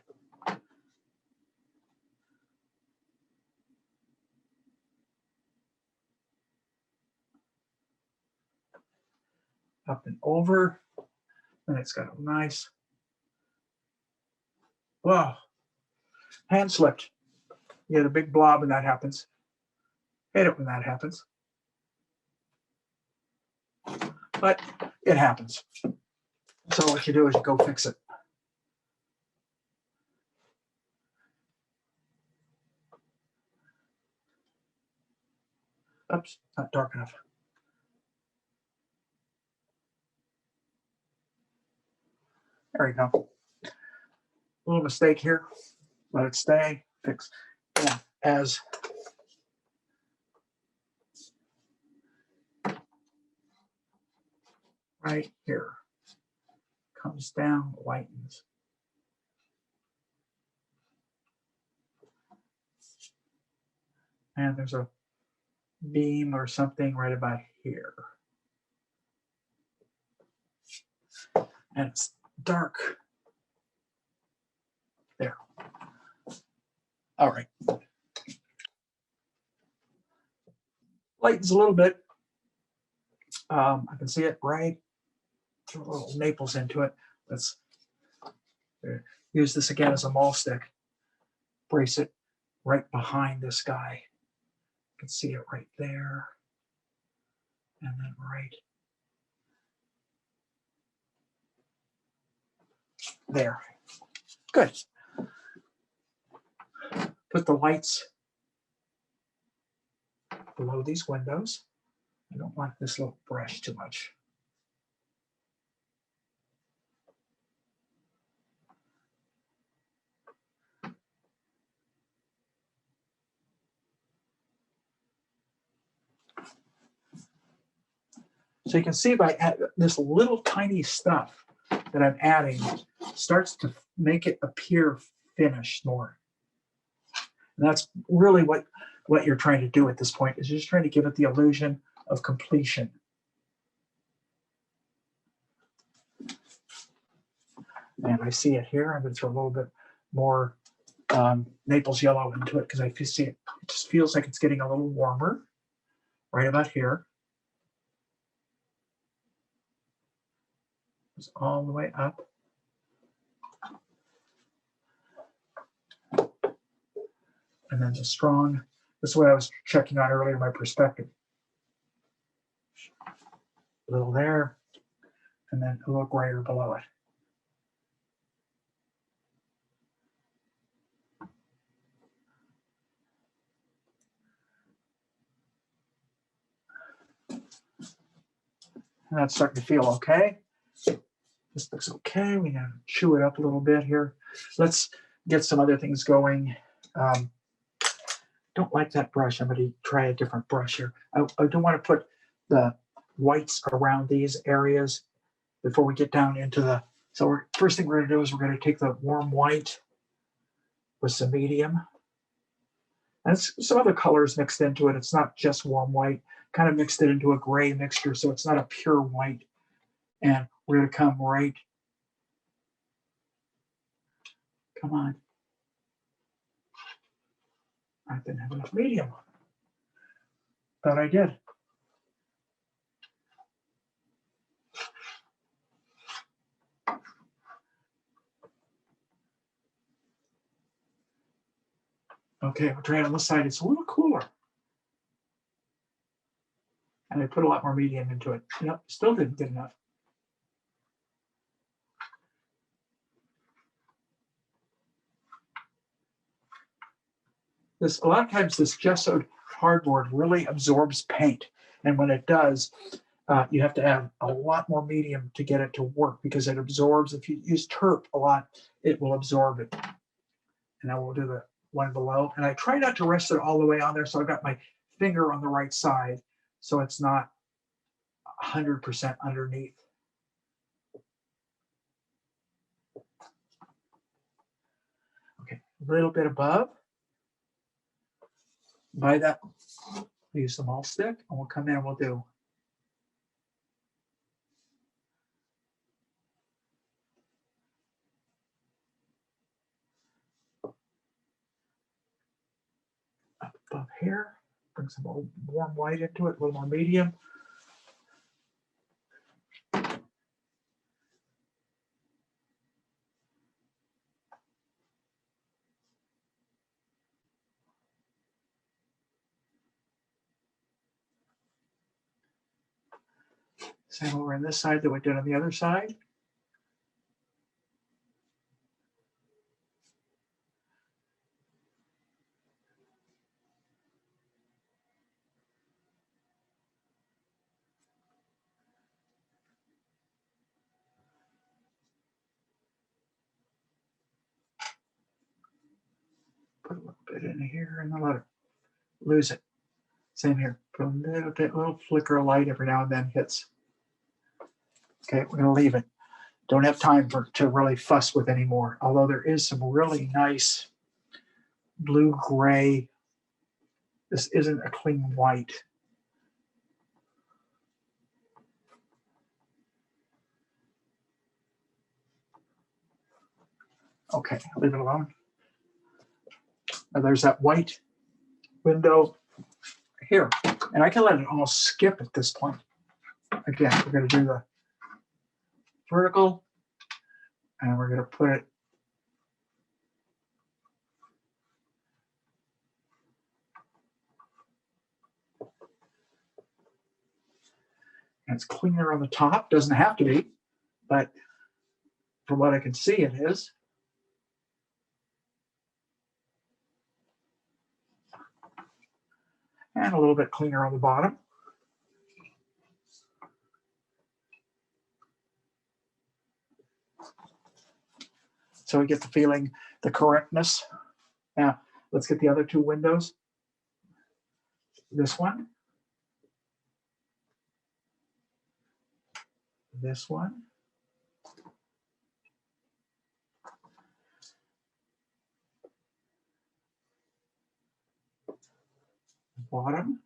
Speaker 1: up and over. And it's got a nice, wow, hand slipped. You get a big blob when that happens. Hate it when that happens. But it happens. So what you do is you go fix it. Oops, not dark enough. There you go. Little mistake here. Let it stay. Fix. Yeah, as right here comes down, lightens. And there's a beam or something right about here. And it's dark. There. All right. Lightens a little bit. I can see it right. Throw a little Naples into it. Let's use this again as a maul stick. Brace it right behind this guy. You can see it right there. And then right there. Good. Put the lights below these windows. I don't like this little brush too much. So you can see by this little tiny stuff that I'm adding starts to make it appear finished more. And that's really what you're trying to do at this point, is you're just trying to give it the illusion of completion. And I see it here. I'm going to throw a little bit more Naples yellow into it because I see it. It just feels like it's getting a little warmer right about here. It's all the way up. And then the strong, this is what I was checking on earlier, my perspective. A little there, and then a little grayer below it. And that's starting to feel okay. This looks okay. We gotta chew it up a little bit here. Let's get some other things going. Don't like that brush. I'm going to try a different brush here. I don't want to put the whites around these areas before we get down into the, so first thing we're going to do is we're going to take the warm white with some medium. And some other colors mixed into it. It's not just warm white, kind of mixed it into a gray mixture, so it's not a pure white. And we're going to come right, come on. I didn't have enough medium. Thought I did. Okay, we'll try it on this side. It's a little cooler. And I put a lot more medium into it. Yep, still didn't get enough. A lot of times this gessoed cardboard really absorbs paint. And when it does, you have to add a lot more medium to get it to work because it absorbs. If you use terp a lot, it will absorb it. And I will do the one below. And I try not to rest it all the way on there. So I've got my finger on the right side so it's not 100% underneath. Okay, a little bit above. By that, we'll use the malt stick, and we'll come in and we'll do up above here. Bring some more warm white into it, a little more medium. Same over on this side that we did on the other side. Put a little bit in here and then let it lose it. Same here. Put a little bit, a little flicker of light every now and then hits. Okay, we're going to leave it. Don't have time to really fuss with anymore. Although there is some really nice blue-gray. This isn't a clean white. Okay, leave it alone. Now there's that white window here. And I can let it all skip at this point. Again, we're going to do the vertical, and we're going to put it and it's cleaner on the top. Doesn't have to be, but from what I can see, it is. And a little bit cleaner on the bottom. So we get the feeling, the correctness. Now, let's get the other two windows. This one. This one. Bottom.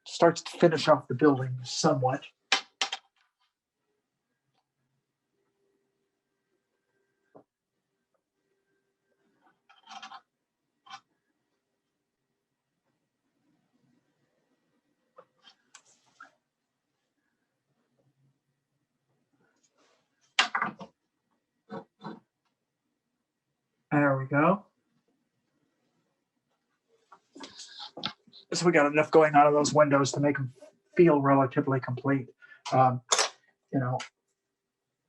Speaker 1: Starts to finish off the building somewhat. There we go. So we got enough going on in those windows to make them feel relatively complete. You know,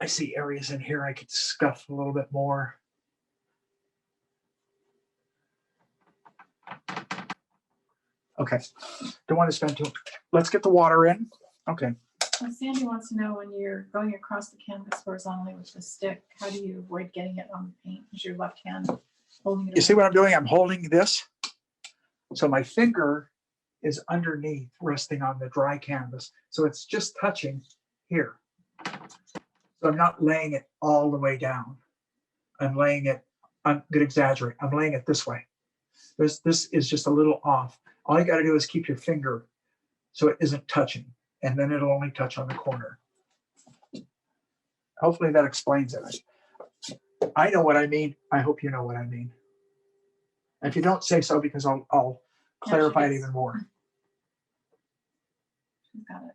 Speaker 1: I see areas in here I could scuff a little bit more. Okay, don't want to spend too. Let's get the water in. Okay.
Speaker 2: Sandy wants to know, when you're going across the canvas horizontally with the stick, how do you avoid getting it on the paint? Is your left hand holding it?
Speaker 1: You see what I'm doing? I'm holding this. So my finger is underneath, resting on the dry canvas. So it's just touching here. So I'm not laying it all the way down. I'm laying it, I'm going to exaggerate. I'm laying it this way. This is just a little off. All you got to do is keep your finger so it isn't touching, and then it'll only touch on the corner. Hopefully that explains it. I know what I mean. I hope you know what I mean. And if you don't, say so, because I'll clarify it even more.
Speaker 2: She's got it.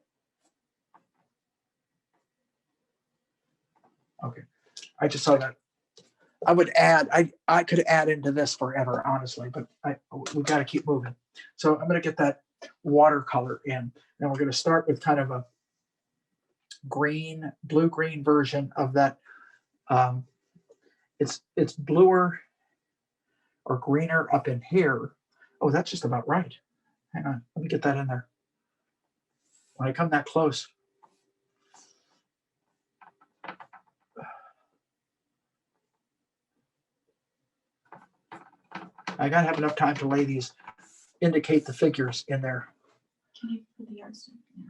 Speaker 1: Okay. I just saw that. I would add, I could add into this forever, honestly, but we got to keep moving. So I'm going to get that watercolor in. And we're going to start with kind of a green, blue-green version of that. It's bluer or greener up in here. Oh, that's just about right. Hang on, let me get that in there. When I come that close, I gotta have enough time to lay these, indicate the figures in there.
Speaker 2: Can you put the yardstick? Yeah.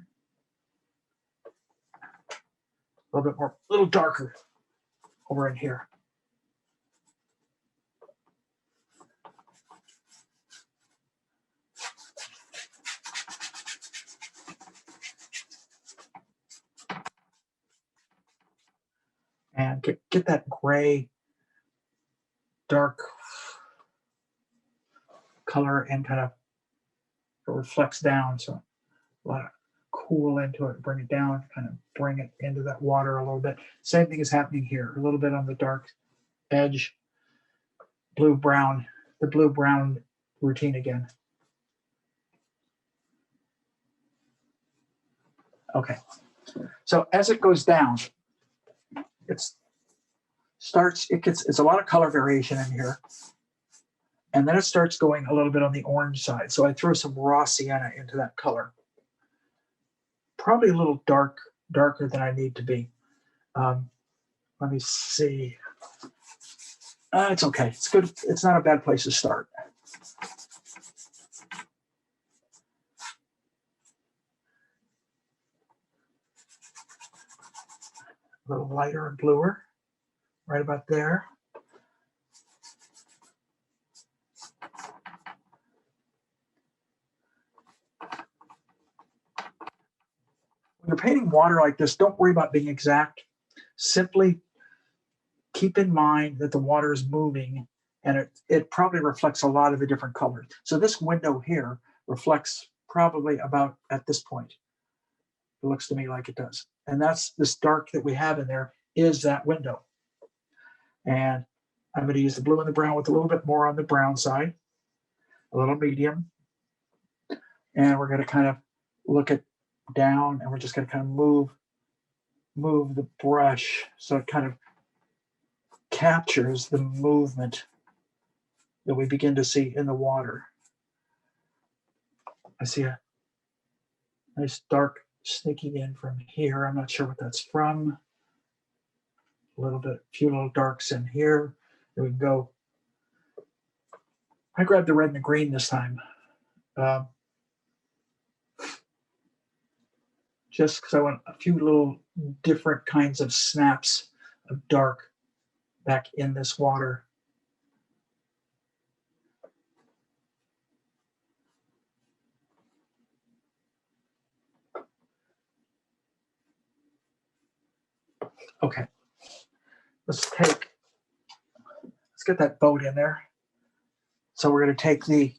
Speaker 1: A little bit more, a little darker over in here. And get that gray, dark color and kind of it reflects down. So a lot of cool into it, bring it down, kind of bring it into that water a little bit. Same thing is happening here, a little bit on the dark edge, blue-brown, the blue-brown routine again. Okay, so as it goes down, it's a lot of color variation in here. And then it starts going a little bit on the orange side. So I throw some raw sienna into that color. Probably a little darker than I need to be. Let me see. It's okay. It's good. It's not a bad place to start. A little lighter and bluer, right about there. When you're painting water like this, don't worry about being exact. Simply keep in mind that the water is moving and it probably reflects a lot of the different colors. So this window here reflects probably about at this point. It looks to me like it does. And that's this dark that we have in there is that window. And I'm going to use the blue and the brown with a little bit more on the brown side, a little medium. And we're going to kind of look at down and we're just going to kind of move the brush so it kind of captures the movement that we begin to see in the water. I see a nice dark sneaking in from here. I'm not sure what that's from. A few little darks in here. There we go. I grabbed the red and the green this time. Just because I want a few little different kinds of snaps of dark back in this water. Okay, let's get that boat in there. So we're going to take a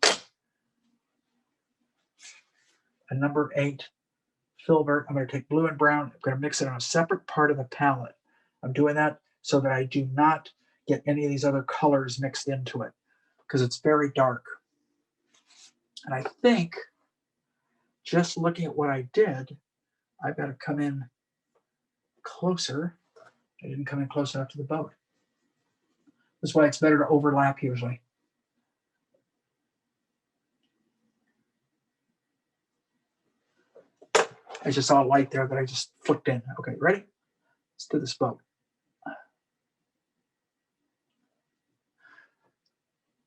Speaker 1: number 8 filbert. I'm going to take blue and brown. I'm going to mix it on a separate part of the palette. I'm doing that so that I do not get any of these other colors mixed into it because it's very dark. And I think just looking at what I did, I've got to come in closer. I didn't come in close enough to the boat. That's why it's better to overlap usually. I just saw a light there that I just flicked in. Okay, ready? Let's do this boat.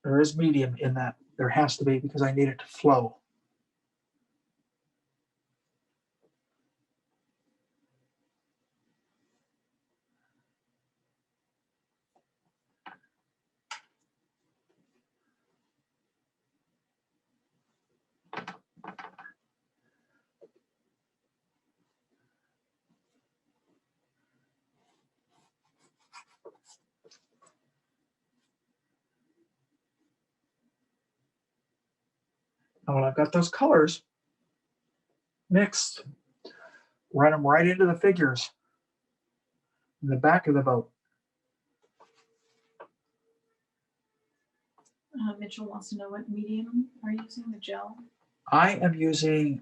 Speaker 1: There is medium in that. There has to be because I need it to flow. And when I've got those colors mixed, run them right into the figures in the back of the boat.
Speaker 2: Mitchell wants to know what medium are you using, the gel?
Speaker 1: I am using,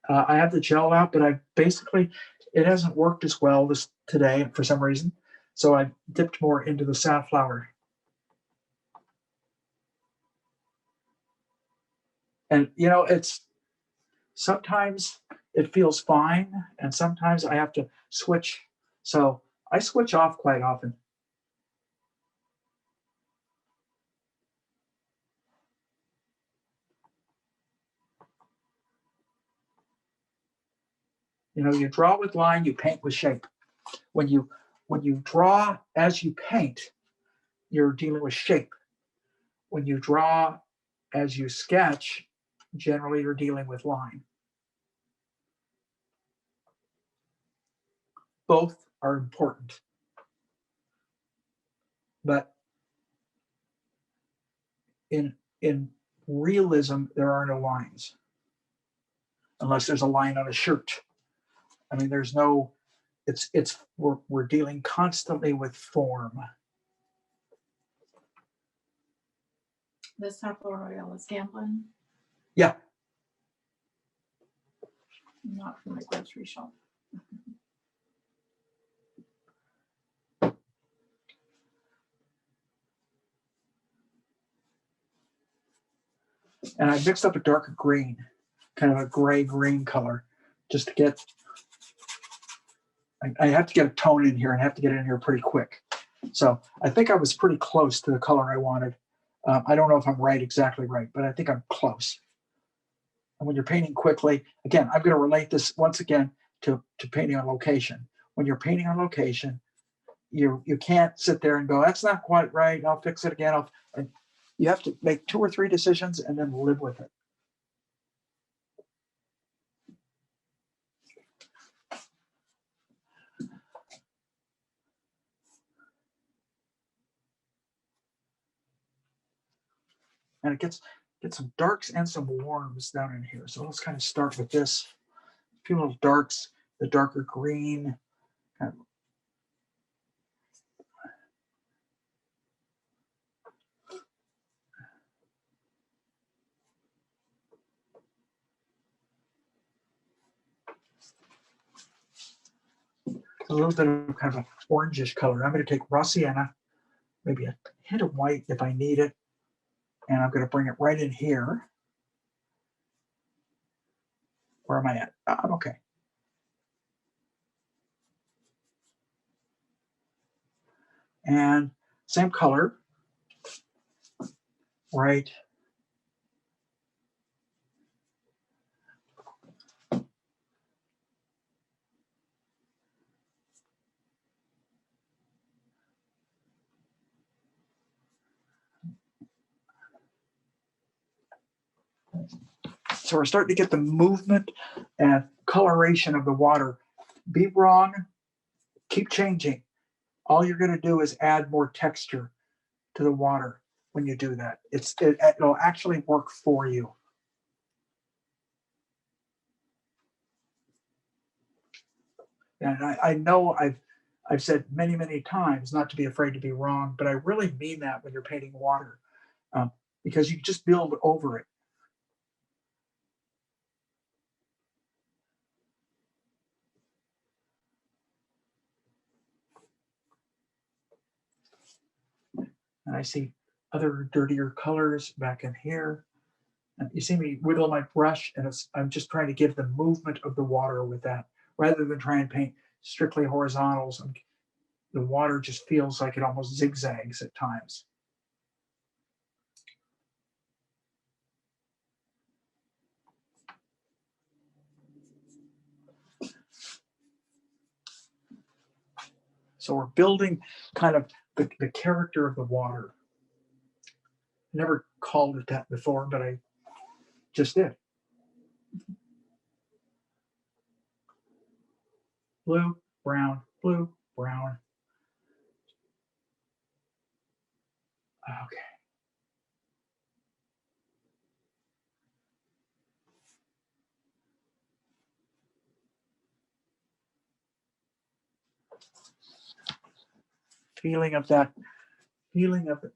Speaker 1: I have the gel out, but it hasn't worked as well today for some reason. So I dipped more into the safflower. And sometimes it feels fine and sometimes I have to switch. So I switch off quite often. You know, you draw with line, you paint with shape. When you draw as you paint, you're dealing with shape. When you draw as you sketch, generally you're dealing with line. Both are important. But in realism, there are no lines. Unless there's a line on a shirt. I mean, there's no, we're dealing constantly with form.
Speaker 2: This apple royale is gambling.
Speaker 1: Yeah.
Speaker 2: Not from the grocery shop.
Speaker 1: And I mixed up a darker green, kind of a gray green color, just to get, I have to get a tone in here and have to get it in here pretty quick. So I think I was pretty close to the color I wanted. I don't know if I'm exactly right, but I think I'm close. And when you're painting quickly, again, I'm going to relate this once again to painting on location. When you're painting on location, you can't sit there and go, that's not quite right, I'll fix it again. And you have to make 2 or 3 decisions and then live with it. And it gets some darks and some warms down in here. So let's kind of start with this. A few little darks, the darker green. Kind of, a little bit of kind of an orangish color. I'm going to take raw sienna, maybe a hint of white if I need it. And I'm going to bring it right in here. Where am I at? I'm okay. And same color, right? So we're starting to get the movement and coloration of the water. Be wrong, keep changing. All you're going to do is add more texture to the water when you do that. It'll actually work for you. And I know I've said many, many times not to be afraid to be wrong, but I really mean that when you're painting water, because you just build over it. And I see other dirtier colors back in here. And you see me wiggle my brush, and I'm just trying to give the movement of the water with that, rather than try and paint strictly horizontals. The water just feels like it almost zigzags at times. So we're building kind of the character of the water. Never called it that before, but I just did. Blue, brown, blue, brown. Okay. Feeling of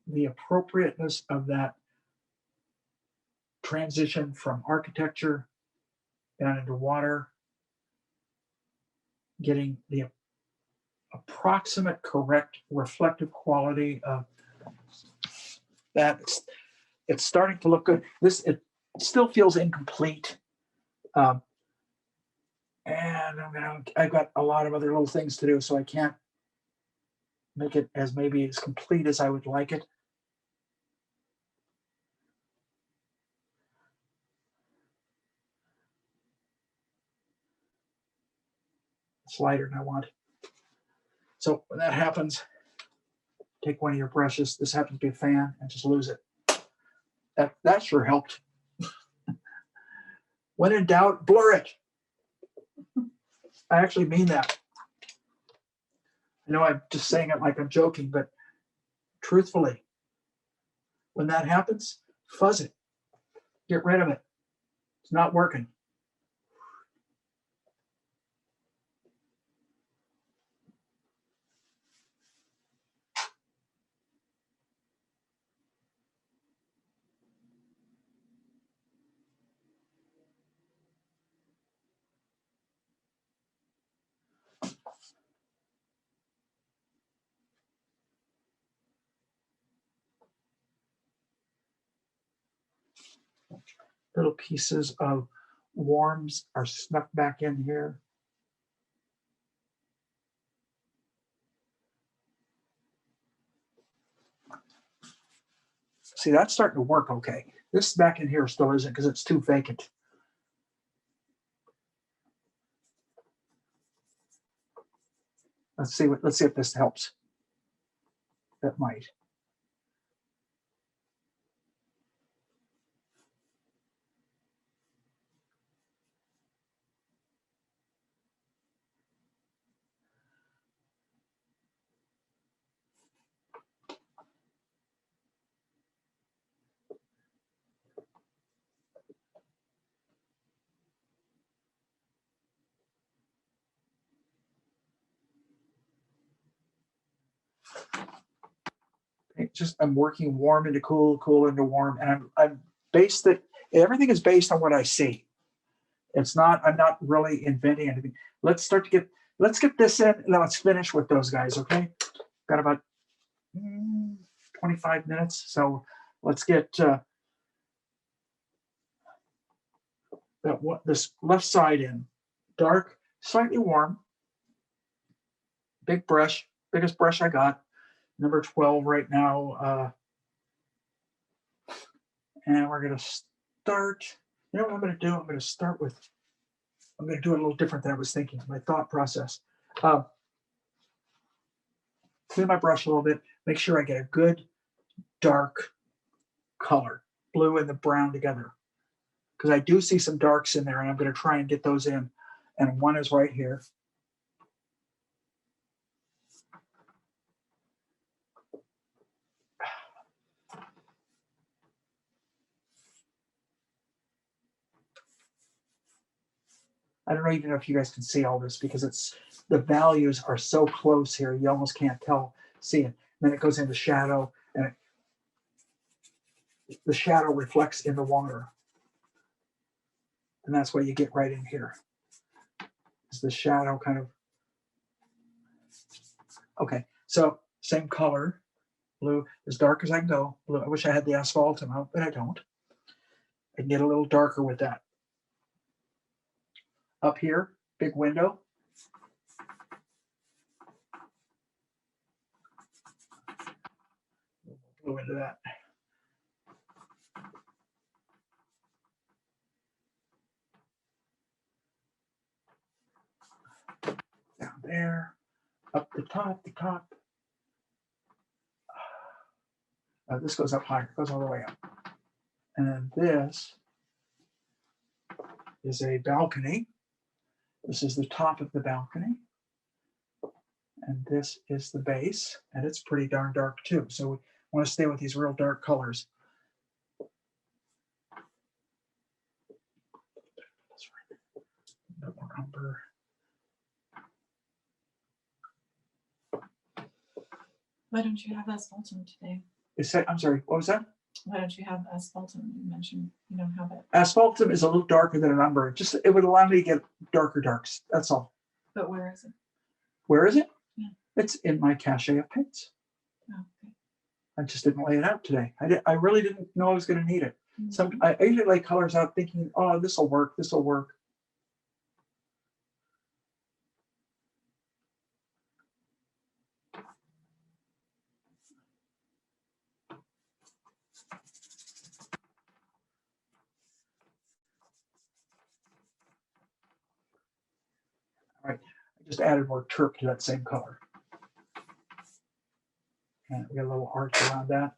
Speaker 1: the appropriateness of that transition from architecture down into water, getting the approximate correct reflective quality of that. It's starting to look good. It still feels incomplete. And I've got a lot of other little things to do, so I can't make it maybe as complete as I would like it. It's lighter than I want. So when that happens, take one of your brushes. This happens to be a fan, and just lose it. That sure helped. When in doubt, blur it. I actually mean that. I know I'm just saying it like I'm joking, but truthfully, when that happens, fuzz it. Get rid of it. It's not working. Little pieces of worms are snuck back in here. See, that's starting to work okay. This back in here still isn't because it's too vacant. Let's see if this helps. That might. I'm working warm into cool, cool into warm, and I'm based it. Everything is based on what I see. It's not. I'm not really inventing anything. Let's get this in, and then let's finish with those guys. Okay, got about 25 minutes, so let's get this left side in. Dark, slightly warm. Big brush, biggest brush I got. Number 12 right now. And we're going to start. You know what I'm going to do? I'm going to do it a little different than I was thinking. My thought process. Clean my brush a little bit. Make sure I get a good dark color, blue and the brown together. Because I do see some darks in there, and I'm going to try and get those in. And one is right here. I don't even know if you guys can see all this because the values are so close here. You almost can't see it. And then it goes into shadow, and the shadow reflects in the water. And that's what you get right in here. Is the shadow kind of. Okay, so same color, blue, as dark as I can go. Blue. I wish I had the asphalt out, but I don't. I can get a little darker with that. Up here, big window. Blue into that. Down there, up the top. This goes up higher, goes all the way up. And this is a balcony. This is the top of the balcony. And this is the base, and it's pretty darn dark too. So we want to stay with these real dark colors. More umber.
Speaker 2: Why don't you have asphaltum today?
Speaker 1: I'm sorry, what was that?
Speaker 2: Why don't you have asphaltum? You mentioned you don't have it.
Speaker 1: Asphaltum is a little darker than an umber. It would allow me to get darker darks. That's all.
Speaker 2: But where is it?
Speaker 1: Where is it?
Speaker 2: Yeah.
Speaker 1: It's in my cache of paints.
Speaker 2: Oh, okay.
Speaker 1: I just didn't lay it out today. I really didn't know I was going to need it.
Speaker 2: Mm-hmm.
Speaker 1: I usually lay colors out thinking, oh, this will work. All right, just added more turp to that same color. And we got a little arch around that.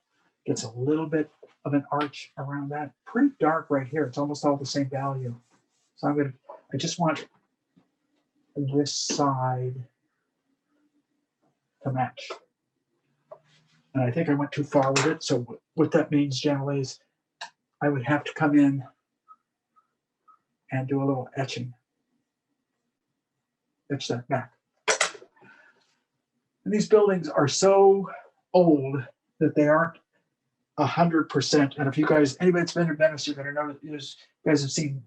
Speaker 1: Gets a little bit of an arch around that. Pretty dark right here. It's almost all the same value. So I just want this side to match. And I think I went too far with it. So what that means generally is I would have to come in and do a little etching. Etch that back. And these buildings are so old that they aren't 100%. And if you guys, anybody that's been to Venice, you're going to know you guys have seen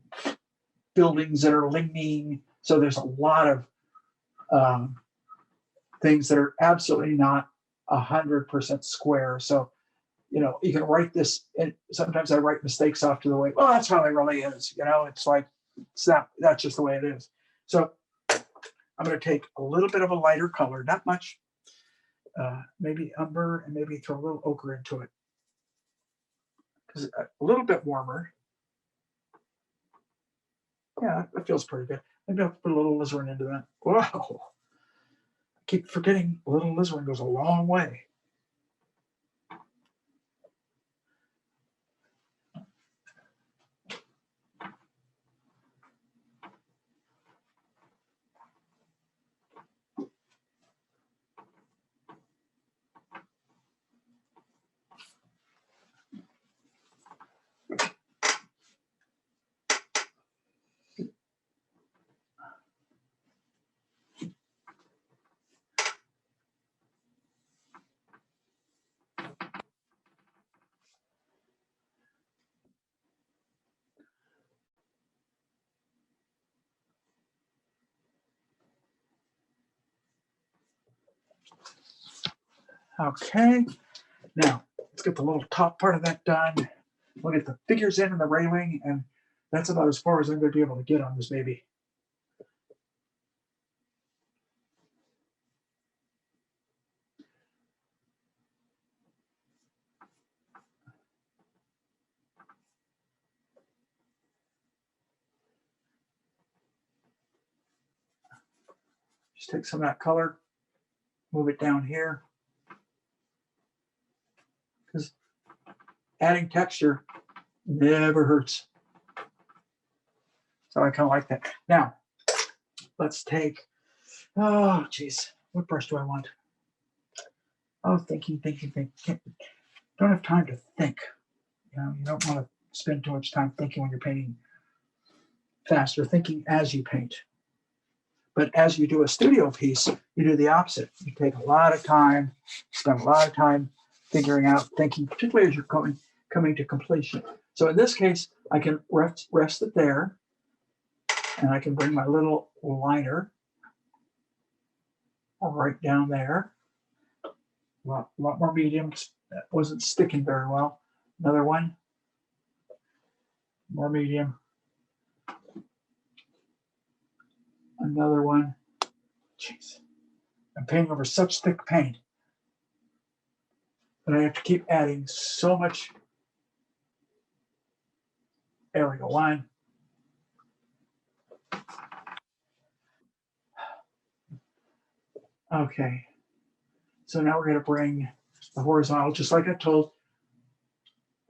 Speaker 1: buildings that are leaning. So there's a lot of things that are absolutely not 100% square. So, you know, you can write this, and sometimes I write mistakes off to the way, well, that's how it really is. You know, it's like, that's just the way it is. So I'm going to take a little bit of a lighter color, not much, maybe umber, and maybe throw a little ochre into it. Because a little bit warmer. Yeah, that feels pretty good. Maybe I'll put a little alizarin into that. Whoa. I keep forgetting a little alizarin goes a long way. Okay, now let's get the little top part of that done. We'll get the figures in and the railing, and that's about as far as I'm going to be able to get on this baby. Just take some of that color, move it down here. Because adding texture never hurts. So I kind of like that. Now, let's take, oh, geez, what brush do I want? Oh, thinking. Don't have time to think. You know, you don't want to spend too much time thinking when you're painting fast, or thinking as you paint. But as you do a studio piece, you do the opposite. You take a lot of time, spend a lot of time figuring out, thinking, particularly as you're coming to completion. So in this case, I can rest it there, and I can bring my little liner right down there. A lot more medium. That wasn't sticking very well. Another one, more medium. Another one. Jeez, I'm painting over such thick paint that I have to keep adding so much. There we go, one. Okay, so now we're going to bring the horizontal, just like I told.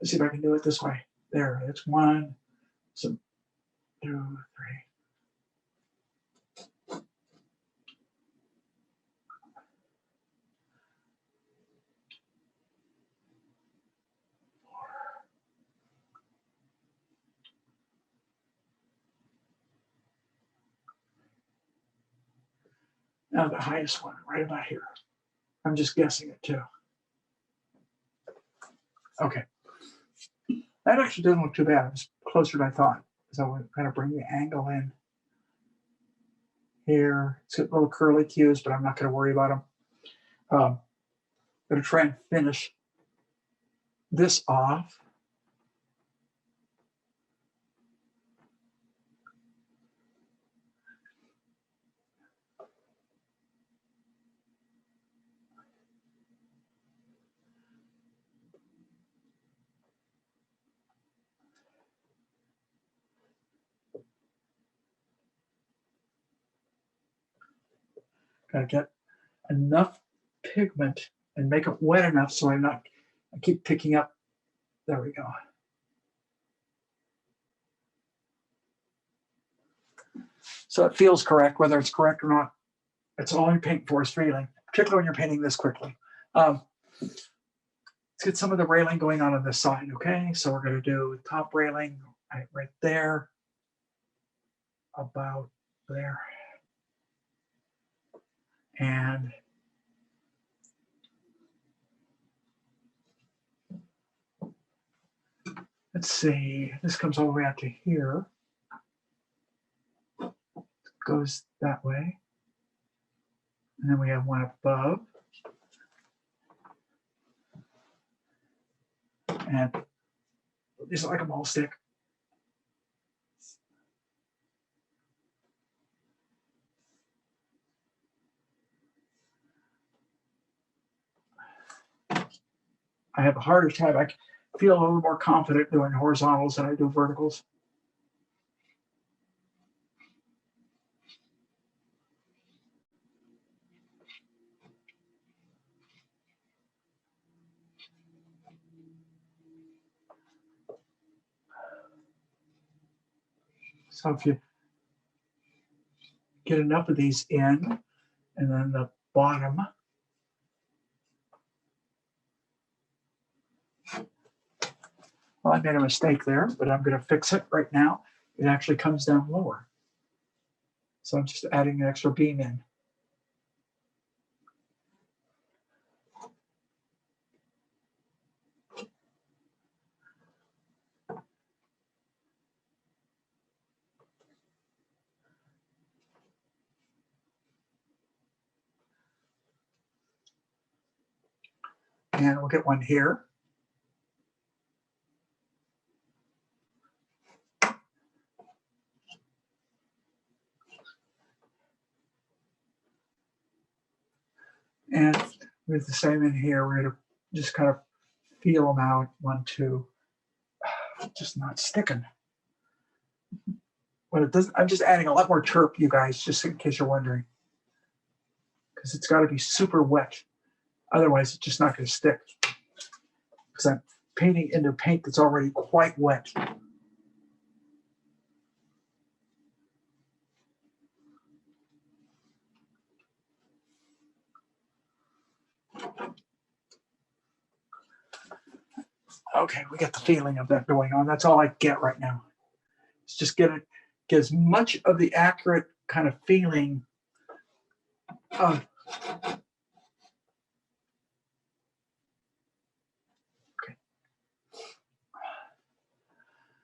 Speaker 1: Let's see if I can do it this way. There, it's 1, 2, 3. Now the highest one, right about here. I'm just guessing it too. Okay. That actually doesn't look too bad. It's closer than I thought. So I'm going to bring the angle in here. It's got little curly cues, but I'm not going to worry about them. I'm going to try and finish this off. Got to get enough pigment and make it wet enough so I keep picking up. There we go. So it feels correct, whether it's correct or not. It's all you're painting for is feeling, particularly when you're painting this quickly. Let's get some of the railing going on this side, okay? So we're going to do top railing right there, about there. And let's see, this comes all the way out to here. Goes that way. And then we have one above. And just like a ball stick. I have a harder time. I feel a little more confident doing horizontals than I do verticals. So if you get enough of these in, and then the bottom. Well, I made a mistake there, but I'm going to fix it right now. It actually comes down lower. So I'm just adding an extra beam in. And we'll get one here. And with the same in here, we're going to just kind of feel them out. 1, 2. Just not sticking. But it doesn't. I'm just adding a lot more chirp, you guys, just in case you're wondering, because it's got to be super wet. Otherwise, it's just not going to stick. Because I'm painting into paint that's already quite wet. Okay, we get the feeling of that going on. That's all I get right now. It's just get as much of the accurate kind of feeling. Okay.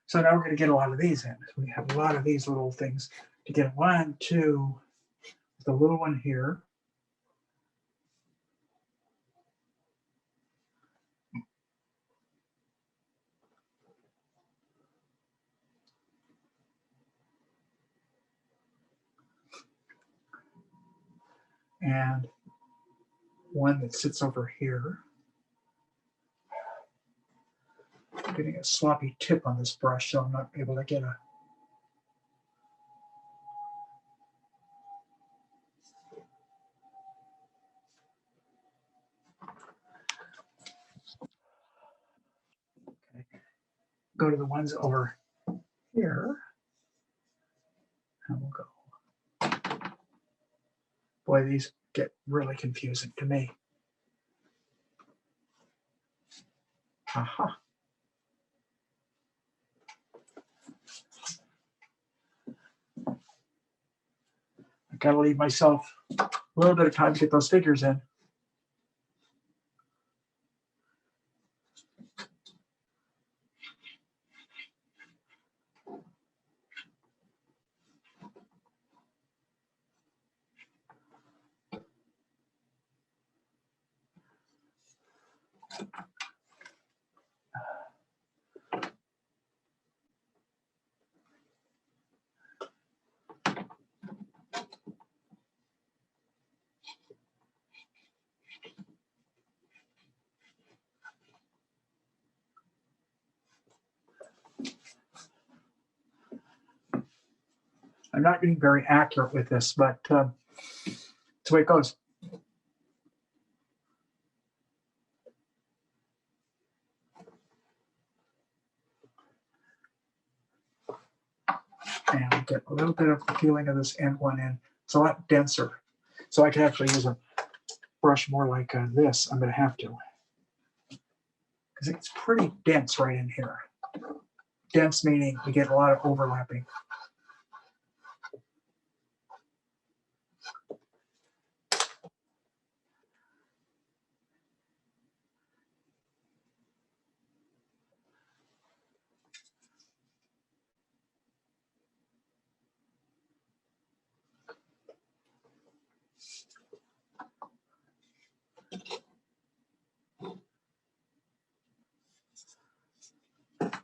Speaker 1: So now we're going to get a lot of these in. We have a lot of these little things to get 1, 2, the little one here. And one that sits over here. I'm getting a sloppy tip on this brush, so I'm not able to get a. Okay. Go to the ones over here. And we'll go. Boy, these get really confusing to me. Aha. I gotta leave myself a little bit of time to get those figures in. I'm not being very accurate with this, but That's the way it goes. And get a little bit of the feeling of this end one in. It's a lot denser. So I can actually use a brush more like this. I'm going to have to. Because it's pretty dense right in here. Dense meaning we get a lot of overlapping.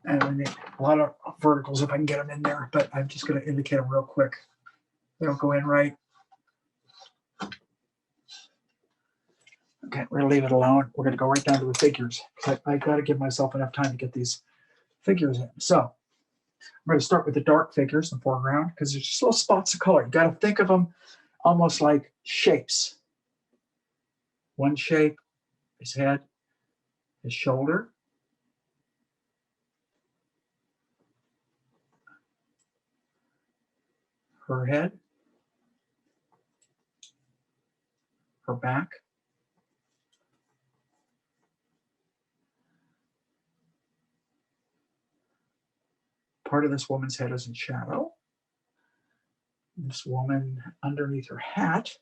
Speaker 1: And I need a lot of verticals if I can get them in there, but I'm just going to indicate them real quick. They don't go in right. Okay, we're going to leave it alone. We're going to go right down to the figures. I got to give myself enough time to get these figures in. So I'm going to start with the dark figures in the foreground because there's just little spots of color. You got to think of them almost like shapes. One shape, his head, his shoulder, her head, her back, part of this woman's head is in shadow. This woman underneath her hat.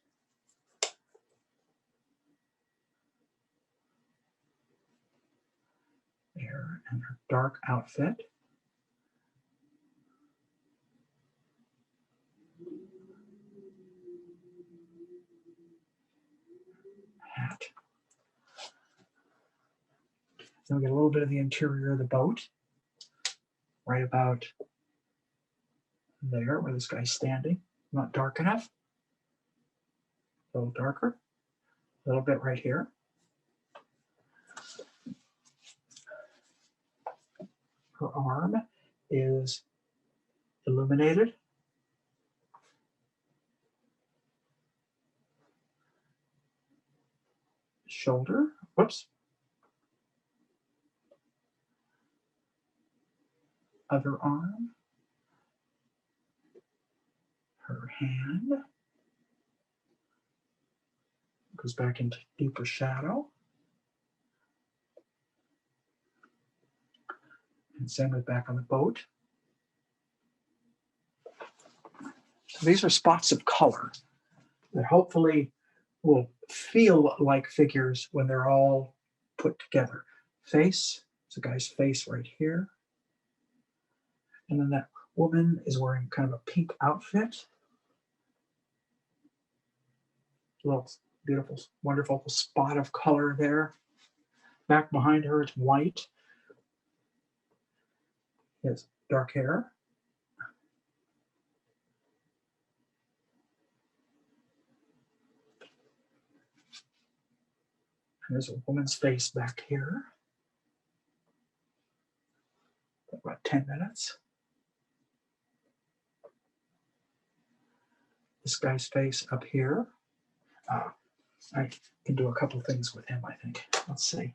Speaker 1: There, and her dark outfit. Hat. Then we get a little bit of the interior of the boat, right about there where this guy's standing. Not dark enough. A little darker. A little bit right here. Her arm is illuminated. Shoulder, whoops. Other arm. Her hand goes back into deeper shadow. And same with back on the boat. So these are spots of color that hopefully will feel like figures when they're all put together. Face, it's a guy's face right here. And then that woman is wearing kind of a pink outfit. Little beautiful, wonderful spot of color there. Back behind her, it's white. He has dark hair. And there's a woman's face back here. About 10 minutes. This guy's face up here. I can do a couple things with him, I think. Let's see.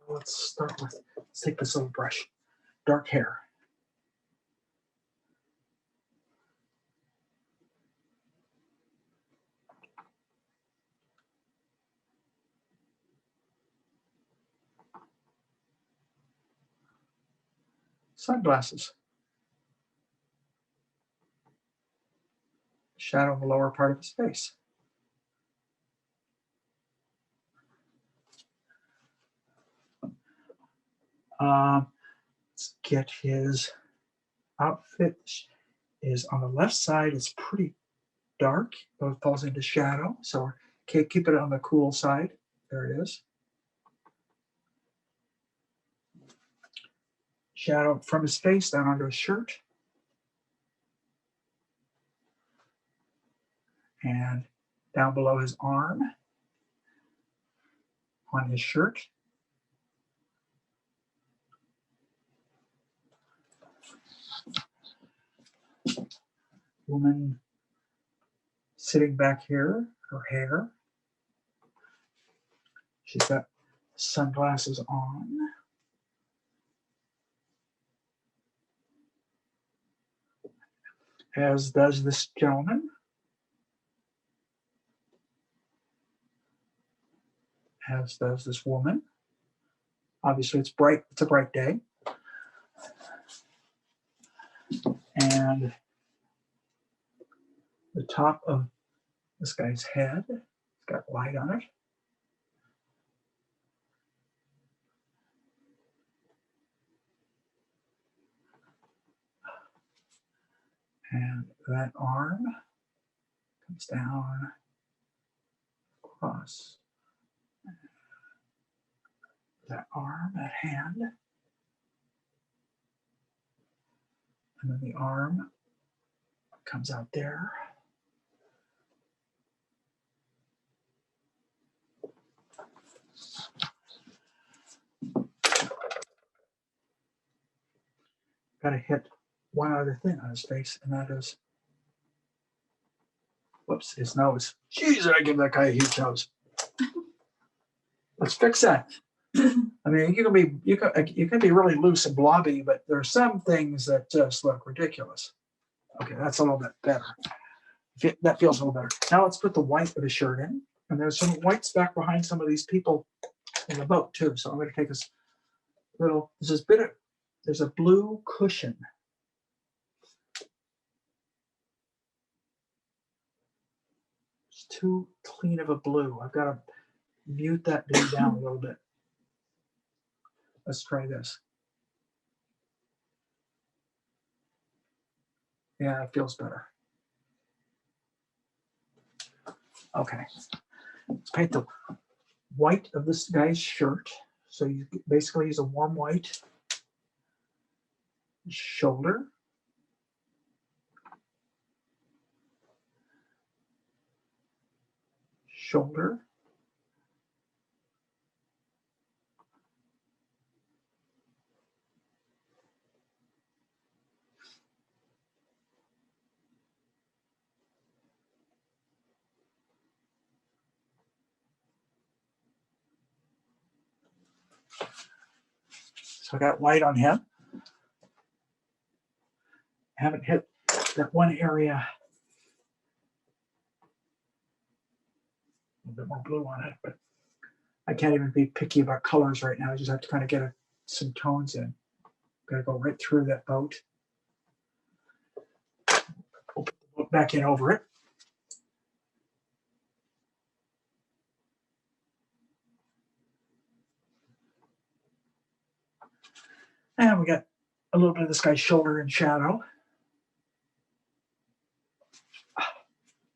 Speaker 1: Let's take this little brush. Dark hair. Sunglasses. Shadow in the lower part of his face. Let's get his outfit. Is on the left side. It's pretty dark. It falls into shadow. So okay, keep it on the cool side. There it is. Shadow from his face down onto his shirt. And down below his arm. On his shirt. Woman sitting back here, her hair. She's got sunglasses on. As does this gentleman. As does this woman. Obviously, it's bright. It's a bright day. And the top of this guy's head, it's got light on it. And that arm comes down across that arm, that hand. And then the arm comes out there. Got to hit one other thing on his face, and that is, whoops, his nose. Jeez, I give that guy a huge nose. Let's fix that. I mean, you can be really loose and blobby, but there are some things that just look ridiculous. Okay, that's a little bit better. That feels a little better. Now let's put the white of his shirt in, and there's some whites back behind some of these people in the boat too. So I'm going to take this little. There's a blue cushion. It's too clean of a blue. I've got to mute that blue down a little bit. Let's try this. Yeah, it feels better. Okay. Let's paint the white of this guy's shirt. So you basically use a warm white. Shoulder. Shoulder. So I got white on him. I haven't hit that one area. A little bit more blue on it, but I can't even be picky about colors right now. I just have to kind of get some tones in. Got to go right through that boat. We'll put the boat back in over it. And we got a little bit of this guy's shoulder in shadow.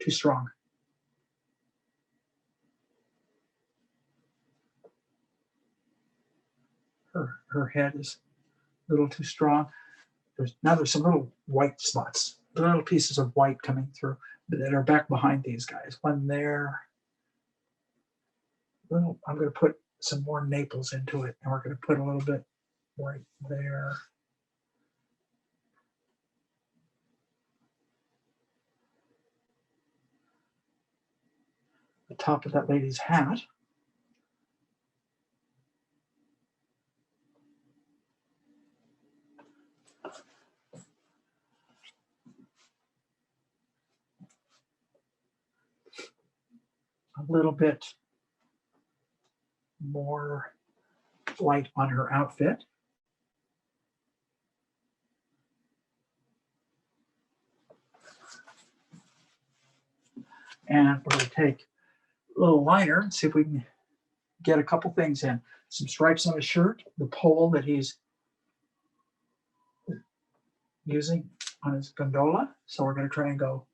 Speaker 1: Too strong. Her head is a little too strong. There's some little white spots, little pieces of white coming through that are back behind these guys. One there. I'm going to put some more Naples into it, and we're going to put a little bit right there. The top of that lady's hat. A little bit more light on her outfit. And we're going to take a little liner and see if we can get a couple things in. Some stripes on his shirt, the pole that he's using on his gondola. So we're going to try and go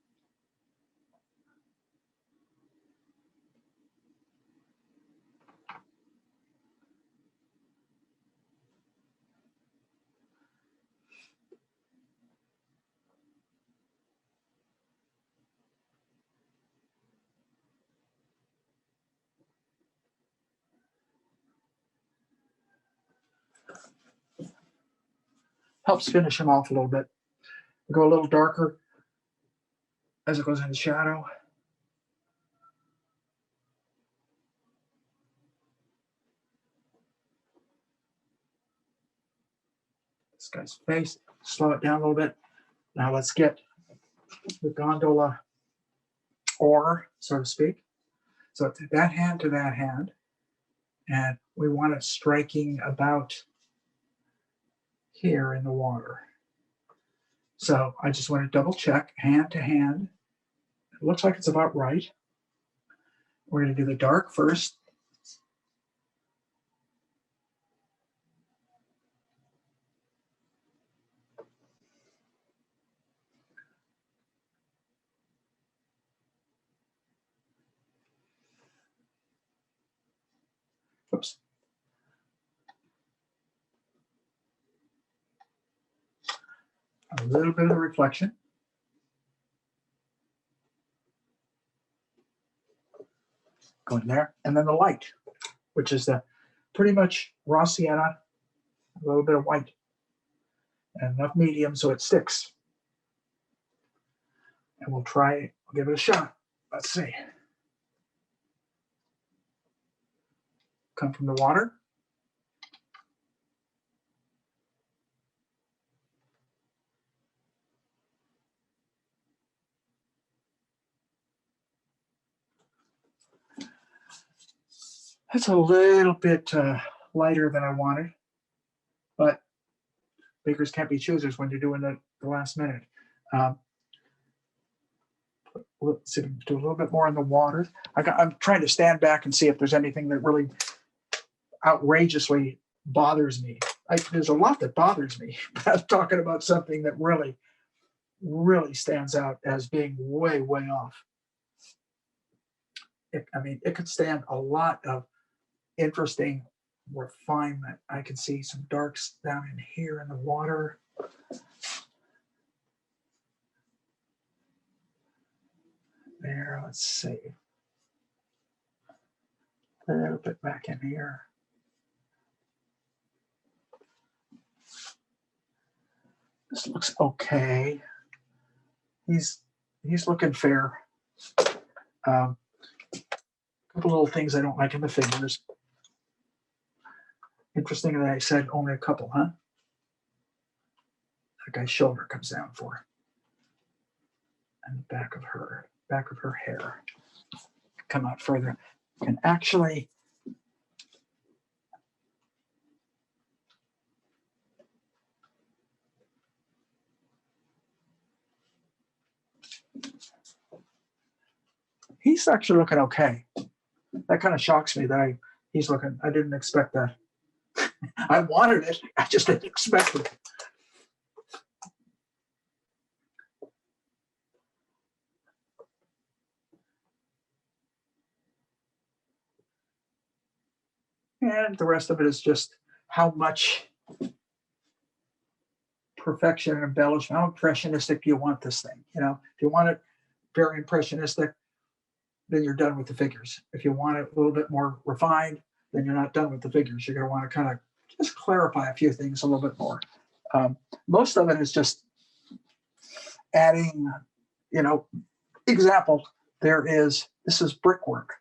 Speaker 1: helps finish him off a little bit. We go a little darker as it goes into shadow. guy's face, slow it down a little bit. Now let's get the gondola oar, so to speak. So it's that hand to that hand. And we want it striking about here in the water. So I just want to double check hand to hand. It looks like it's about right. We're going to do the dark first. Oops. A little bit of the reflection. Going there. And then the light, which is the pretty much raw sienna, a little bit of white, and enough medium so it sticks. And we'll give it a shot. Let's see. Come from the water. That's a little bit lighter than I wanted, but bakers can't be choosers when you're doing the last minute. Let's see, do a little bit more in the water. I'm trying to stand back and see if there's anything that really outrageously bothers me. There's a lot that bothers me. I'm talking about something that really, really stands out as being way, way off. It could stand a lot of interesting refinement. I can see some darks down in here in the water. There, let's see. A little bit back in here. This looks okay. He's looking fair. A couple little things I don't like in the figures. Interesting that I said only a couple, huh? That guy's shoulder comes down for. And the back of her hair come out further. Can actually he's actually looking okay. That kind of shocks me that I didn't expect that. I wanted it, I just didn't expect it. And the rest of it is just how much perfection and embellishment, how impressionistic do you want this thing? If you want it very impressionistic, then you're done with the figures. If you want it a little bit more refined, then you're not done with the figures. You're going to want to kind of just clarify a few things a little bit more. Most of it is just adding, example, this is brickwork.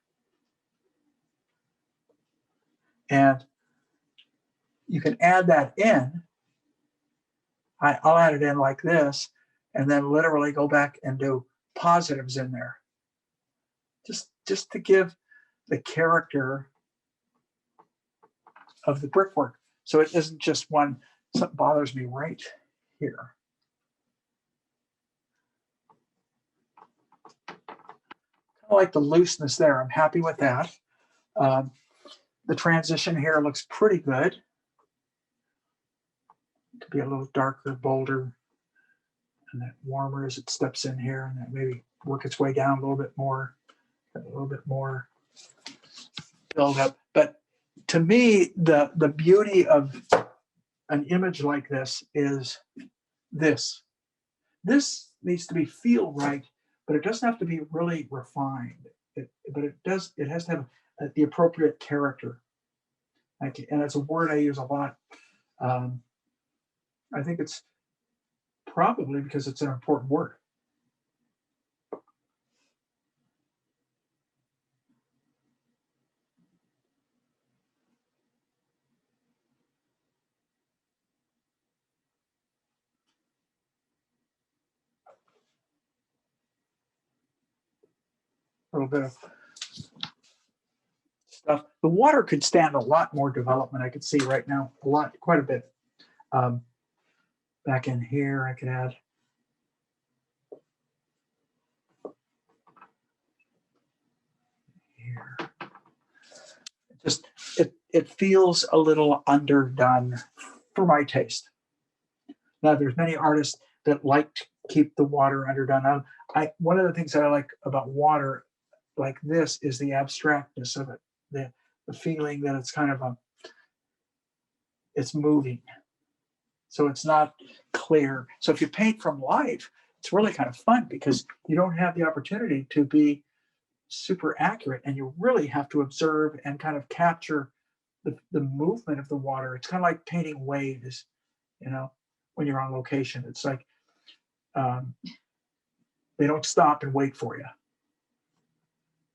Speaker 1: And you can add that in. I'll add it in like this, and then literally go back and do positives in there. Just to give the character of the brickwork. So it isn't just one, something bothers me right here. Kind of like the looseness there. I'm happy with that. The transition here looks pretty good. It could be a little darker, bolder, and then warmer as it steps in here, and then maybe work its way down a little bit more build up. But to me, the beauty of an image like this is this. This needs to be feel right, but it doesn't have to be really refined. It has to have the appropriate character. And it's a word I use a lot. I think it's probably because it's an important word. little bit of stuff. The water could stand a lot more development. I could see right now quite a bit. Back in here, I could add. Here. It feels a little underdone for my taste. Now, there's many artists that like to keep the water underdone. One of the things that I like about water like this is the abstractness of it, the feeling that it's kind of it's moving. So it's not clear. So if you paint from life, it's really kind of fun because you don't have the opportunity to be super accurate, and you really have to observe and kind of capture the movement of the water. It's kind of like painting waves, when you're on location. It's like they don't stop and wait for you.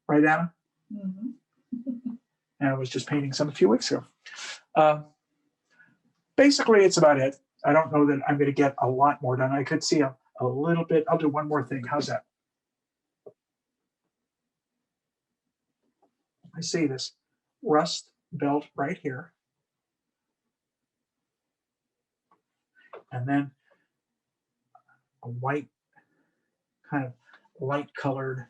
Speaker 1: Right, Anna?
Speaker 2: Mm-hmm.
Speaker 1: And I was just painting some a few weeks ago. Basically, it's about it. I don't know that I'm going to get a lot more done. I could see a little bit. I'll do one more thing. How's that? I see this rust belt right here. And then a white, kind of light colored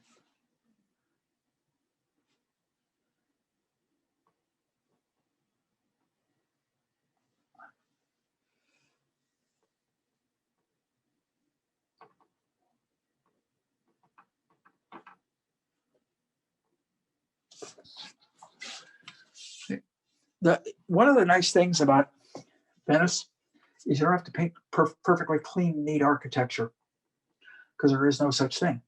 Speaker 1: one of the nice things about Venice is you don't have to paint perfectly clean, neat architecture, because there is no such thing.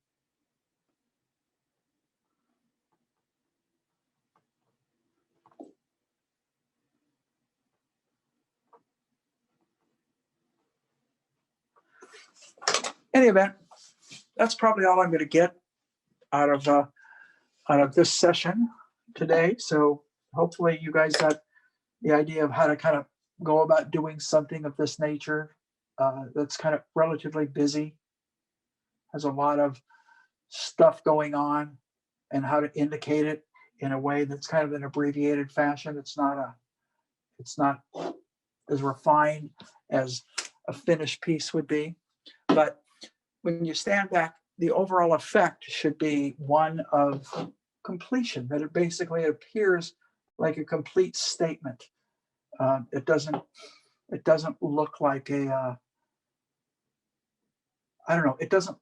Speaker 1: Any event, that's probably all I'm going to get out of this session today. So hopefully you guys got the idea of how to kind of go about doing something of this nature that's kind of relatively busy, has a lot of stuff going on, and how to indicate it in a way that's kind of an abbreviated fashion. It's not as refined as a finished piece would be. But when you stand back, the overall effect should be one of completion, that it basically appears like a complete statement. It doesn't look like a, I don't know, it doesn't,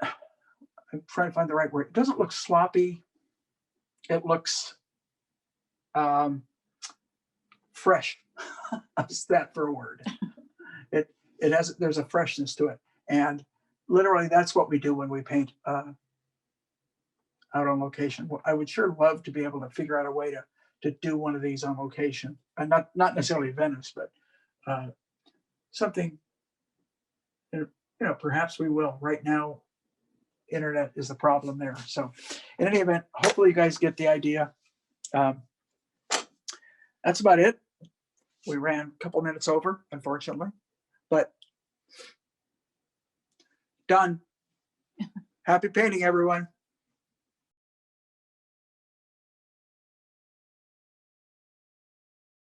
Speaker 1: I'm trying to find the right word. It doesn't look sloppy. It looks fresh. How's that for a word? There's a freshness to it. And literally that's what we do when we paint out on location. I would sure love to be able to figure out a way to do one of these on location, and not necessarily Venice, but something, perhaps we will. Right now, internet is the problem there. So in any event, hopefully you guys get the idea. That's about it. We ran a couple minutes over, unfortunately, but done. Happy painting, everyone.